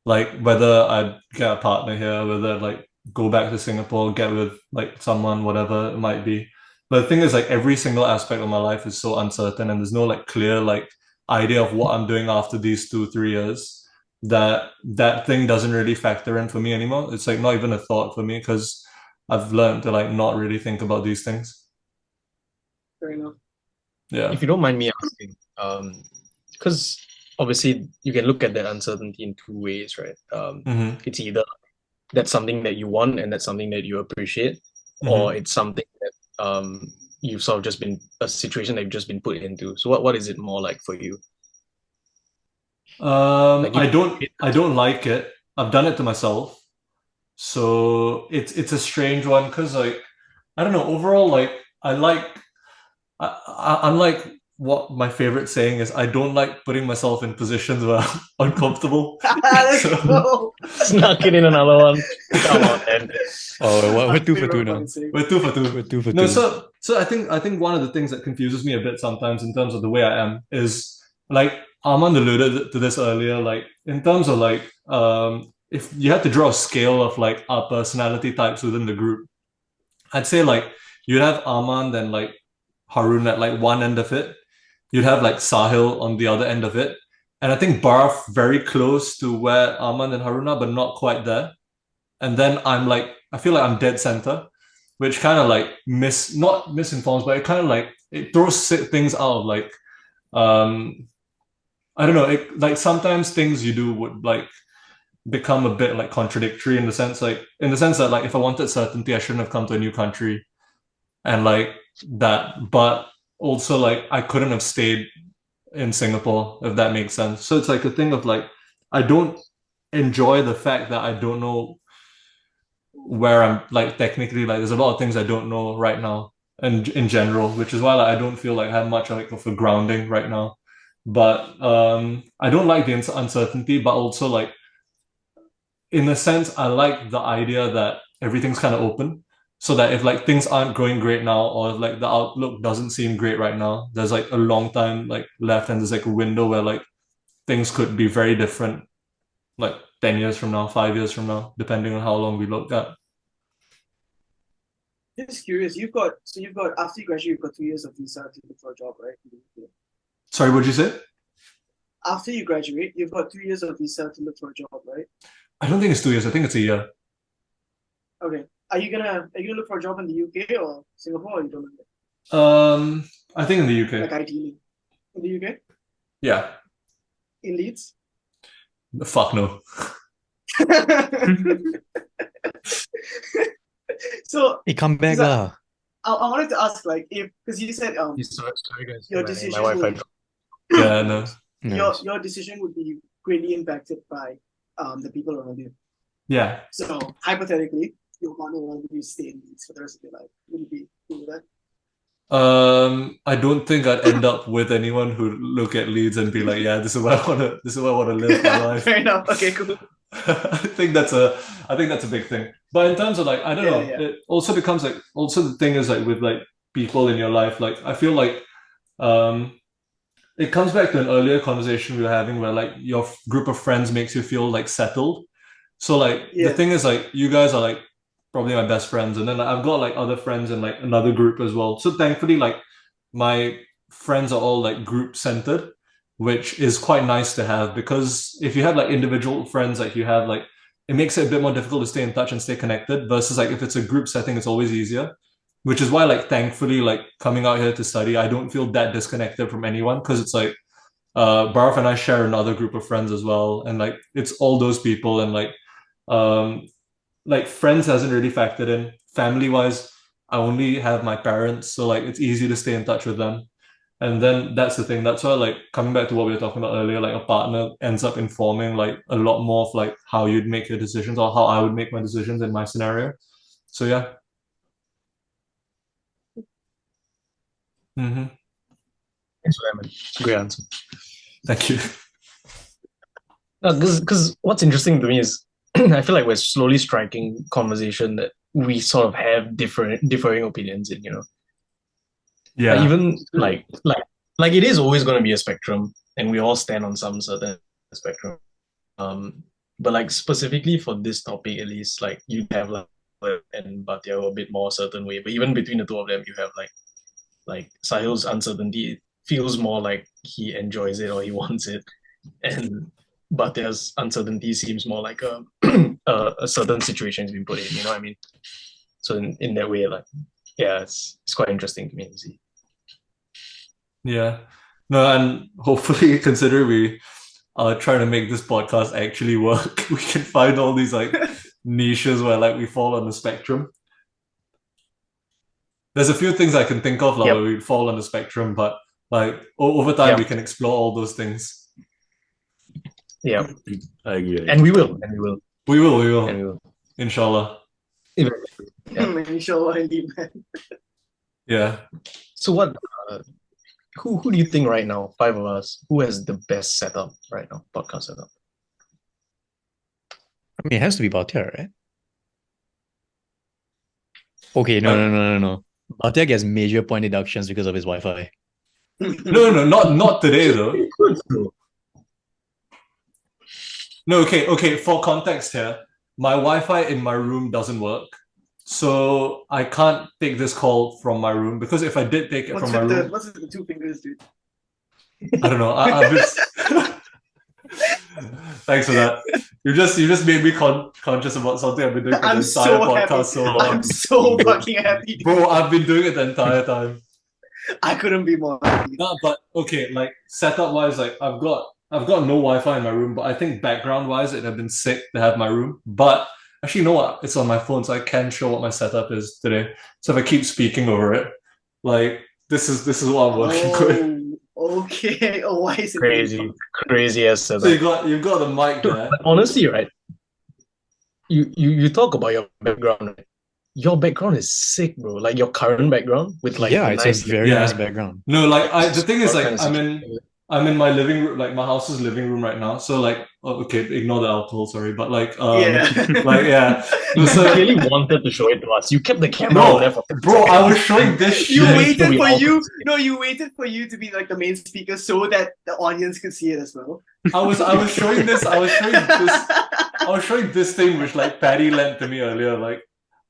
Like whether I get a partner here, whether like go back to Singapore, get with like someone, whatever it might be. But the thing is like every single aspect of my life is so uncertain and there's no like clear like idea of what I'm doing after these 2-3 years that thing doesn't really factor in for me anymore. It's like not even a thought for me because I've learned to like not really think about these things. Fair enough. Yeah. If you don't mind me asking, because obviously you can look at that uncertainty in two ways, right? It's either that's something that you want and that's something that you appreciate, or it's something that you've sort of just been a situation that you've just been put into. So what is it more like for you? I don't like it. I've done it to myself. So it's a strange one because like I don't know, overall like I'm like what my favorite saying is I don't like putting myself in positions where I'm uncomfortable. Let's So- go. Snuck in another one. Come on, man. Oh, we're 2 for 2 now. Favorite saying. We're 2 for 2. We're 2 for 2. No, so I think one of the things that confuses me a bit sometimes in terms of the way I am is like Armand alluded to this earlier, like in terms of like if you had to draw a scale of like our personality types within the group, I'd say like you'd have Armand and like Harun at like one end of it. You'd have like Sahil on the other end of it. And I think Barf very close to where Armand and Harun are, but not quite there. And then I feel like I'm dead center, which kind of like not misinforms, but it kind of like it throws things out of like I don't know, like sometimes things you do would like become a bit like contradictory in the sense that like if I wanted certainty, I shouldn't have come to a new country and like that, but also like I couldn't have stayed in Singapore, if that makes sense. So it's like a thing of like I don't enjoy the fact that I don't know where I'm like technically like there's a lot of things I don't know right now and in general, which is why like I don't feel like I have much like of a grounding right now. But I don't like the uncertainty, but also like in a sense I like the idea that everything's kind of open. So that if like things aren't going great now or if like the outlook doesn't seem great right now, there's like a long time like left and there's like a window where like things could be very different like 10 years from now, 5 years from now, depending on how long we look at. Just curious, you've got after you graduate, you've got 2 years of visa to look for a job, right? Sorry, what'd you say? After you graduate, you've got 2 years of visa to look for a job, right? I don't think it's 2 years. I think it's a year. Okay. Are you gonna look for a job in the UK or Singapore, or you don't know? I think in the UK. Like ideally. In the UK? Yeah. In Leeds? Fuck no. So Hey, come back Is that- lah. I wanted to ask, like, if because you said Sorry guys, Your my decision Wi-Fi. will- Yeah, no. your decision would be greatly impacted by the people around you. Yeah. So hypothetically, your partner wanted you to stay in Leeds for the rest of your life. Would you be cool with that? I don't think I'd end up with anyone who look at Leeds and be like, yeah, this is where I wanna live my life. Fair enough. Okay, cool. I think that's a big thing. But in terms of like, I don't know, Yeah. it also becomes like also the thing is like with like people in your life, like I feel like it comes back to an earlier conversation we were having where like your group of friends makes you feel like settled. So like the Yeah. thing is like you guys are like probably my best friends, and then I've got like other friends in like another group as well. So thankfully like my friends are all like group centered, which is quite nice to have because if you have like individual friends like you have like it makes it a bit more difficult to stay in touch and stay connected versus like if it's a group setting it's always easier, which is why like thankfully like coming out here to study I don't feel that disconnected from anyone because it's like Barath and I share another group of friends as well and like it's all those people and like friends hasn't really factored in. Family wise I only have my parents, so like it's easy to stay in touch with them. And then that's the thing. That's why, like, coming back to what we were talking about earlier, like a partner ends up informing like a lot more of like how you'd make your decisions or how I would make my decisions in my scenario. So yeah. Mm-hmm. Thanks for that, man. Great answer. Thank you. Because what's interesting to me is I feel like we're slowly striking conversation that we sort of have differing opinions in, you know. Yeah. Even like it is always going to be a spectrum, and we all stand on some certain spectrum. But like specifically for this topic, at least, like you have like and Bhatia a bit more certain way. But even between the two of them, you have like Sahil's uncertainty feels more like he enjoys it or he wants it, and Bhatia's uncertainty seems more like a certain situation's been put in. You know what I mean? So in that way, like yeah, it's quite interesting to me to see. Yeah. No, and hopefully, consider we are trying to make this podcast actually work. We can find all these like niches where like we fall on the spectrum. There's a few things I can think of like Yep. where we fall on the spectrum, but like over time Yep. we can explore all those things. Yeah, I agree. and we will. We will, And we will. inshallah. Yeah. Inshallah, indeed, man. Yeah. So what? Who do you think right now? 5 of us. Who has the best setup right now? Podcast setup. I mean, it has to be Bhatia, right? Okay, no. Bhatia gets major point deductions because of his Wi-Fi. No, not today though. No, okay. For context here, my Wi-Fi in my room doesn't work, so I can't take this call from my room because if I did take it What's from my room, with the 2 fingers, dude? I don't know. I've just thanks for that. You just made me conscious about something I've been doing for the I'm entire so podcast happy. so long. I'm so fucking happy. Bro, I've been doing it the entire time. I couldn't be more happy. No, but okay, like setup wise, like I've got I've got no Wi-Fi in my room, but I think background-wise, it'd have been sick to have my room. But actually, you know what? It's on my phone, so I can show what my setup is today. So if I keep speaking over it, like this is what I'm working with. Oh, okay. Oh, why is it Crazy ass So setup. you've got the mic Dude, there. but honestly, right? You talk about your background, right? Your background is sick, bro. Like your current background with like Yeah, the it's nice a very Yeah. nice background. No, like the thing is, what like kind of situation. I'm in my living room, like my house's living room right now. So like, okay, ignore the alcohol, sorry, but like Yeah. like yeah. No, You so clearly wanted to show it to us. You kept the camera no, on there for 30 bro, I seconds. was showing this You shit. waited we for all you. could see it. No, you waited for you to be like the main speaker so that the audience could see it as well. I was showing this. I was showing this thing which like Patty lent to me earlier. Like,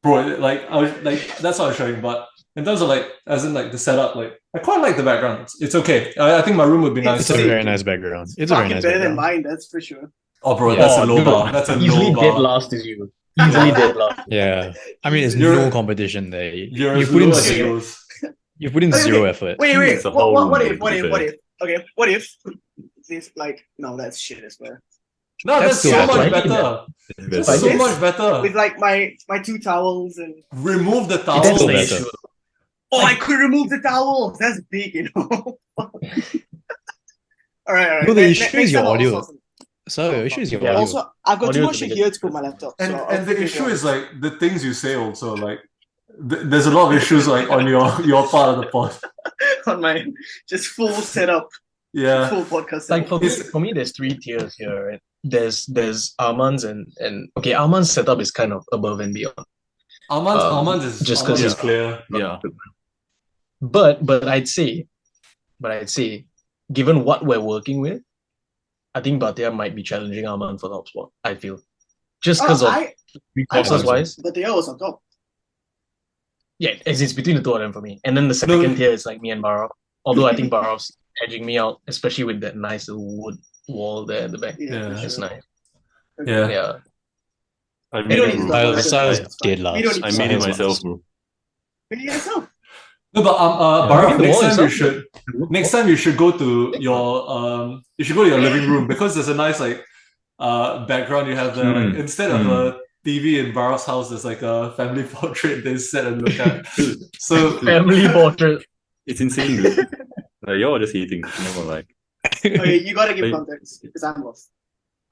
bro, like I was like that's what I was showing. But in terms of like, as in like the setup, like I quite like the background. It's okay. I think my room would be It's It's a nicer. very nice background. It's a very Fucking nice better than background. mine, that's for sure. Oh, bro, Yeah. that's a low dude, bar. That's a easily low dead bar. last is you. Easily dead last. Yeah. I mean, there's You're- no competition there. You're You as put in low as it zero. goes. You put in Okay, zero okay. effort. Wait, It's a whole what room, if, what to if, be what fair. if? Okay, what if this like no, that's shit as well. No, That's that's still so much better. better. It's That's better. so This? much better. With like my two towels and Remove the It's That's towels. still the better. issue. oh, I could remove the towels. That's big, you know. all right. No, the Ne- issue next is your time I'll audio. sort something. So the issue is your Yeah. audio. Also, I've got too Audio much is the shit biggest here to put my laptop. So And I'll and the figure it issue out. is like the things you say also like there's a lot of issues like on your part of the pod. on my just full setup, Yeah. full podcast Like setup. for me, there's three tiers here, right? There's Arman's and okay, Arman's setup is kind of above and beyond. Armand's Just because is he's clear. Yeah. but I'd say, given what we're working with, I think Bhatia might be challenging Arman for top spot. I feel just because of I resources so. wise. but the was on top. Yeah, it's between the two of them for me. And then the second tier is like me and Barav. Although I think Barav's edging me out, especially with that nice little wood wall there at the back. Yeah, Yeah. for It's sure. nice. Yeah. Yeah. I We made don't it, need to bro. talk about Styles it. dead We last. don't need I to made it talk myself, bro. Really yourself. No, but Yeah. Bharat, You next know time you yourself. should you should go to your living room because there's a nice like background you have there. Like Hmm. instead of a TV in Bharat's house, there's like a family portrait they sit and look at. Dude, So Family portrait. it's insane, dude. Like, y'all are just hating. Never like. Okay, you gotta give Wait. context because I'm lost.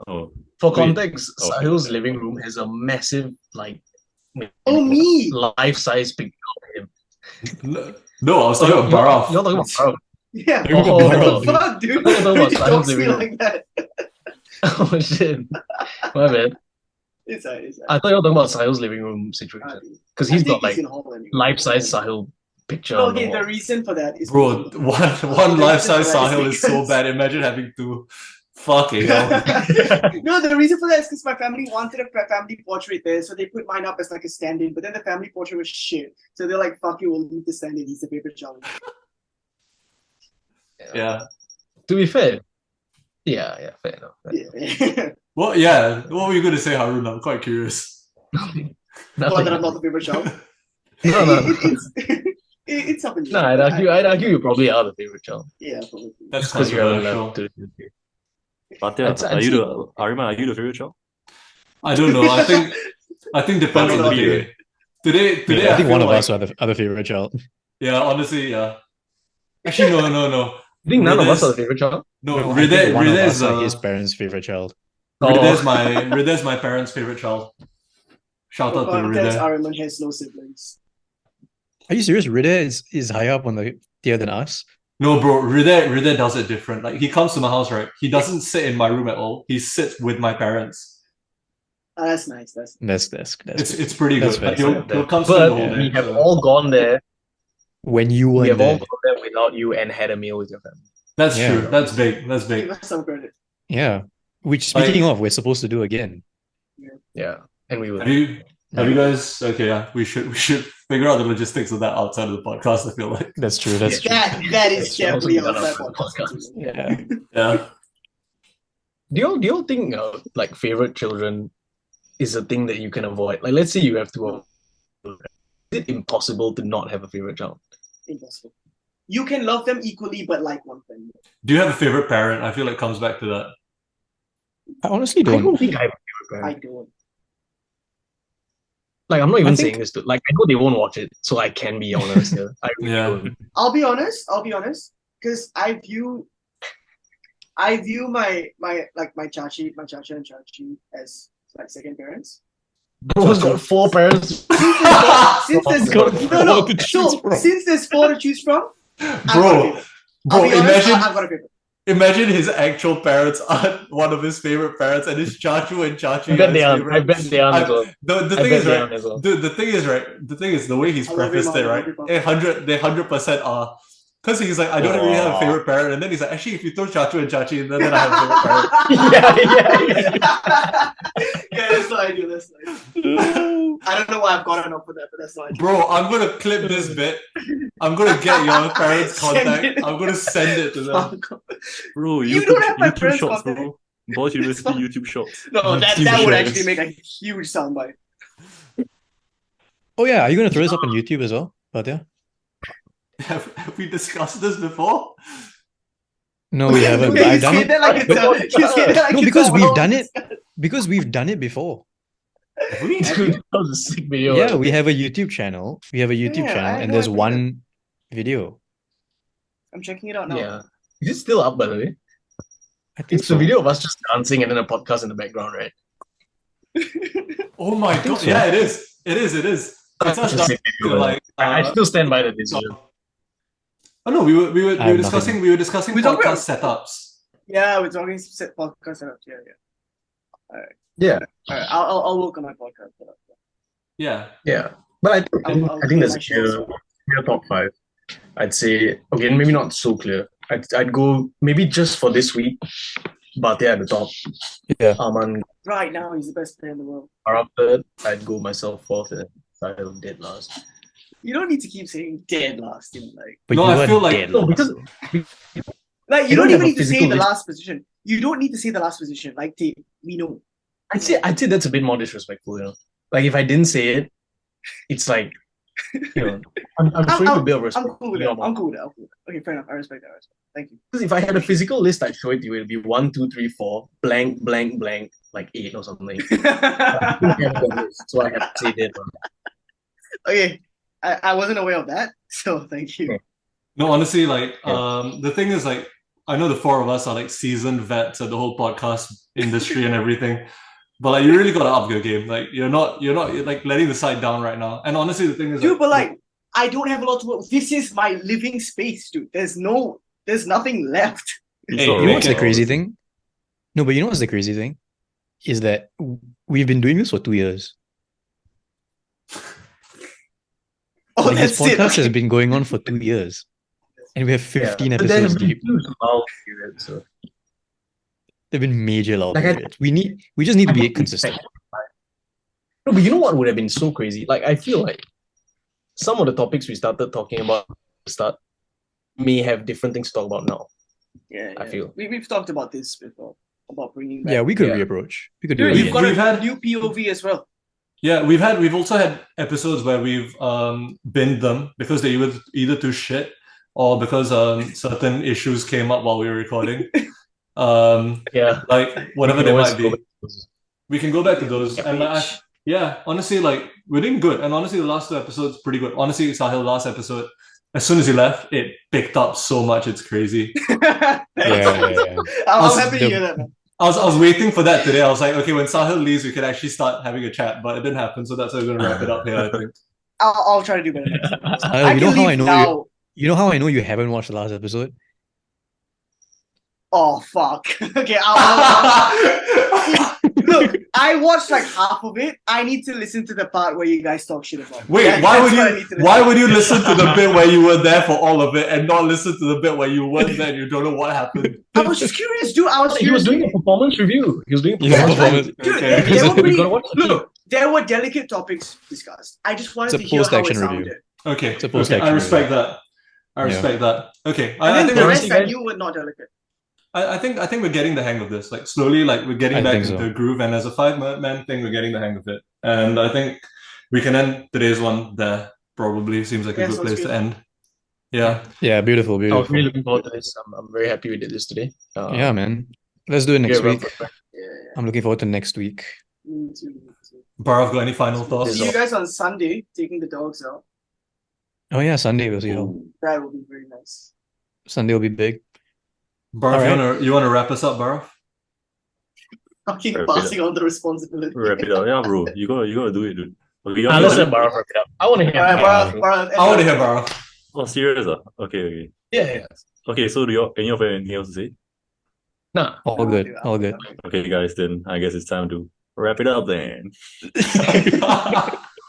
Oh, For Wait. context, Oh. Sahil's living room has a massive, like, Oh, me! life-size picture of him. no, I was talking about Bharat. You're talking about Barav. Yeah. You're Oh, talking about What the fuck, dude? I thought Why about did you Simon's talk to me living room. like that? Oh shit. My bad. It's alright. I thought you were talking about Sahil's living room situation. Because he's got like in hall anyway. life-size Sahil picture No, on the okay, the wall. reason for that is Bro, one The life-size reason for that Sahil is is so because- bad. Imagine having two. Fucking hell. No, the reason for that is because my family wanted a family portrait there, so they put mine up as like a stand-in. But then the family portrait was shit, so they're like, "Fuck you, we'll leave the stand-in. He's the favorite child." Yeah. To be fair. Yeah, fair enough. Yeah. Well, yeah. What were you going to say, Harun? I'm quite curious. Nothing. Well, that I'm not the favorite child. No. It's up in the No, air. I'd argue you probably are the favorite child. Yeah, probably. That's Just because you haven't controversial. left to the Bhatia, I'd are you say- the Ariman? Are you the favorite child? I don't know. I think depends on the Possibly, day. Today I think feel one of like, us are the favorite child. Yeah, honestly, yeah. Actually, no. I think none of us Riddhe's- are the favorite child. No, I think one of Riddhe's us are his parents' favorite child. Riddhe's my parents' favorite child. Shout out to Context, Riddhe. Ariman has no siblings. Are you serious? Riddhe is higher up on the tier than us. No, bro, Riddhe does it different. Like he comes to my house, right? He doesn't sit in my room at all. He sits with my parents. That's nice. It's pretty That's good. Like, fair. he'll come spend the But whole day. we have so- all gone there. When you We were have all there. gone there without you and had a meal with your family. That's Yeah. true. That's big. That's big. Give us some credit. Yeah. Which, speaking of, we're supposed to do again. Yeah, and we will. Have you guys? Okay, yeah. We should figure out the logistics of that outside of the podcast. I feel like. That's true. That's true. That is It should also definitely be done outside outside the podcast. Yeah. Yeah. Do you think like favorite children is a thing that you can avoid? Like, let's say you have two. Is it impossible to not have a favorite child? Impossible. you can love them equally, but like one thing. Do you have a favorite parent? I feel like it comes back to that. I honestly I don't don't. think I have a favorite I parent. don't. Like, I'm not even I think- saying this to, like, I know they won't watch it, so I can be honest here. I really Yeah. don't. I'll be honest, because I view my chachi and chachi as like second parents. Bro's got 4 parents. Since there's Got no, four to choose so from. since there's 4 to choose from, I've got a Bro, favorite. bro, I'll be honest, imagine I've got a favorite. imagine his actual parents aren't one of his favorite parents, and his chachu and chachi I bet are they his are. favorite. I bet they are as well. The I thing bet is they right. are as well. Dude, the thing is the way he's I love prefaced him, it, I right? love him. 100% are. Because he's like, I don't really have a Aw. favorite parent, and then he's like, actually, if you throw chachu and chachi, then I have a favorite parent. Yeah. That's not ideal. That's not ideal. I don't know why I've gotten up with that, but that's not ideal. Bro, I'm gonna clip this bit. I'm gonna get your parents' Send contact. it. I'm gonna send it to them. Bro, You YouTube, don't have my YouTube parents' Shorts, contact. bro. Boys University fine. YouTube Shorts. No, that YouTube would Shorts. actually make a huge soundbite. Oh yeah, are you gonna throw this up on YouTube as well? But yeah. Have we discussed this before? No, we haven't. But You I've done say it. that like it's a, you say that like No, it's because a we've well- done it. Because we've done it before. Have we? Dude, that was a sick video. Yeah, we have a YouTube channel. We have a YouTube Yeah, channel, I and know there's I put one video. I'm checking it out now. Yeah. Is it still up, by the way? I think It's so. a video of us just dancing and then a podcast in the background, right? Oh my think god! so. Yeah, it is. It is. It is. It's us It's a dancing sick to, video. like. I still stand by that decision. Oh no, we were I have discussing nothing. we were discussing We talked podcast setups. Yeah, we're talking set podcast setup. Yeah. Yeah. All right, I'll work on my podcast setup. Yeah. Yeah. But I think, I'll I think there's my a clear, shows. clear top 5. I'd say, again, maybe not so clear. I'd go maybe just for this week, Bhatia at the top. Yeah. Aman Right now, he's the best player in the world. Arab third. I'd go myself 4th and Sahil dead last. You don't need to keep saying dead last, like But No, you I were feel like- dead No, last. because you You don't don't even have a need to say physical the list. last position. You don't need to say the last position. Like we know. I'd say that's a bit more disrespectful, you know. Like if I didn't say it, it's like, you know, I'm showing a bit of I'm respect. cool with that. I'm cool with that. Okay, fair enough. I respect that. Thank you. Because if I had a physical list, I'd show it to you. It'd be 1, 2, 3, 4, blank, blank, blank, like 8 or something. So I have to say that. Okay, I wasn't aware of that, so thank you. No, honestly, like Yeah. the thing is, like, I know the 4 of us are like seasoned vets of the whole podcast industry and everything, but like you really gotta up your game. Like you're like letting the side down right now. And honestly, the thing is, Dude, but like I don't have a lot to work with. This is my living space, dude. There's nothing left. Hey, You know what's the Okay. crazy thing? No, but you know what's the crazy thing? Is that we've been doing this for 2 years. Oh, Like, this that's it. podcast has been going on for 2 years. And we have 15 But there episodes have been deep. huge lull periods, so There have been major lull Like, I- periods. We just need to I be don't consistent. expect- No, but you know what would have been so crazy? Like I feel like some of the topics we started talking about at the start may have different things to talk about now. Yeah, I feel. we've talked about this before about bringing back. Yeah, we could Yeah. reapproach. We could do Dude, it we've again. got We've a had- new POV as well. Yeah, we've also had episodes where we've binned them because they were either too shit or because certain issues came up while we were recording. Yeah. Like whatever We they can always might be. go back to those. We can go back to those. Yeah, And like, bitch. yeah, honestly, like we're doing good. And honestly, the last 2 episodes pretty good. Honestly, Sahil last episode, as soon as he left, it picked up so much. It's crazy. Yeah. I'm happy to hear that, man. I was waiting for that today. I was like, okay, when Sahil leaves, we can actually start having a chat, but it didn't happen. So that's why we're gonna wrap it up here, I think. I'll try to do better next time. Sahil, you know how I know now. you know how I know you haven't watched the last episode? Oh fuck. Okay, look. I watched like half of it. I need to listen to the part where you guys talk shit about. Wait, That's why what I would need you to listen why to. would you listen to the bit where you were there for all of it and not listen to the bit where you weren't there and you don't know what happened? I was just curious, dude. I was He was curious. doing a performance review. He was doing a Yeah, performance review. performance. Dude, Okay. they were You pretty, gotta watch the look, there were delicate topics discussed. I just wanted It's a to hear how it post-action review. sounded. Okay, It's a okay, post-action I respect review. that. I respect that. Okay, And I then think the we're, rest honestly, I guys- knew were not delicate. I think we're getting the hang of this. Like slowly, like we're getting I back think into so. a groove, and as a 5-man thing, we're getting the hang of it. And I think we can end today's one there. Probably seems like a Yeah, good sounds place good. to end. Yeah. Yeah, beautiful, I was beautiful. really looking forward to this. I'm very happy we did this today. Yeah, man. Let's do it next yeah, well, week. Yeah. I'm looking forward to next week. Me too. Me too. Barav, got any final See thoughts? you guys on Sunday, taking the dogs out. Oh yeah, Sunday we'll see you. Ooh. That will be very nice. Sunday will be big. Barav, Alright. you wanna wrap us up, Barav? I keep Wrap it passing on the responsibility. Wrap it up. Yeah, bro. You gotta do it, dude. Okay, you let's want let Barav wrap it up. I want to hear All right, Barav. Barath, I want to hear Barav. Oh, serious? Okay. Yeah. Okay, so any of you have anything else to say? Nah. All good. All good. Okay, guys, then I guess it's time to wrap it up then.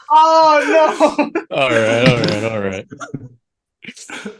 Oh no! All right.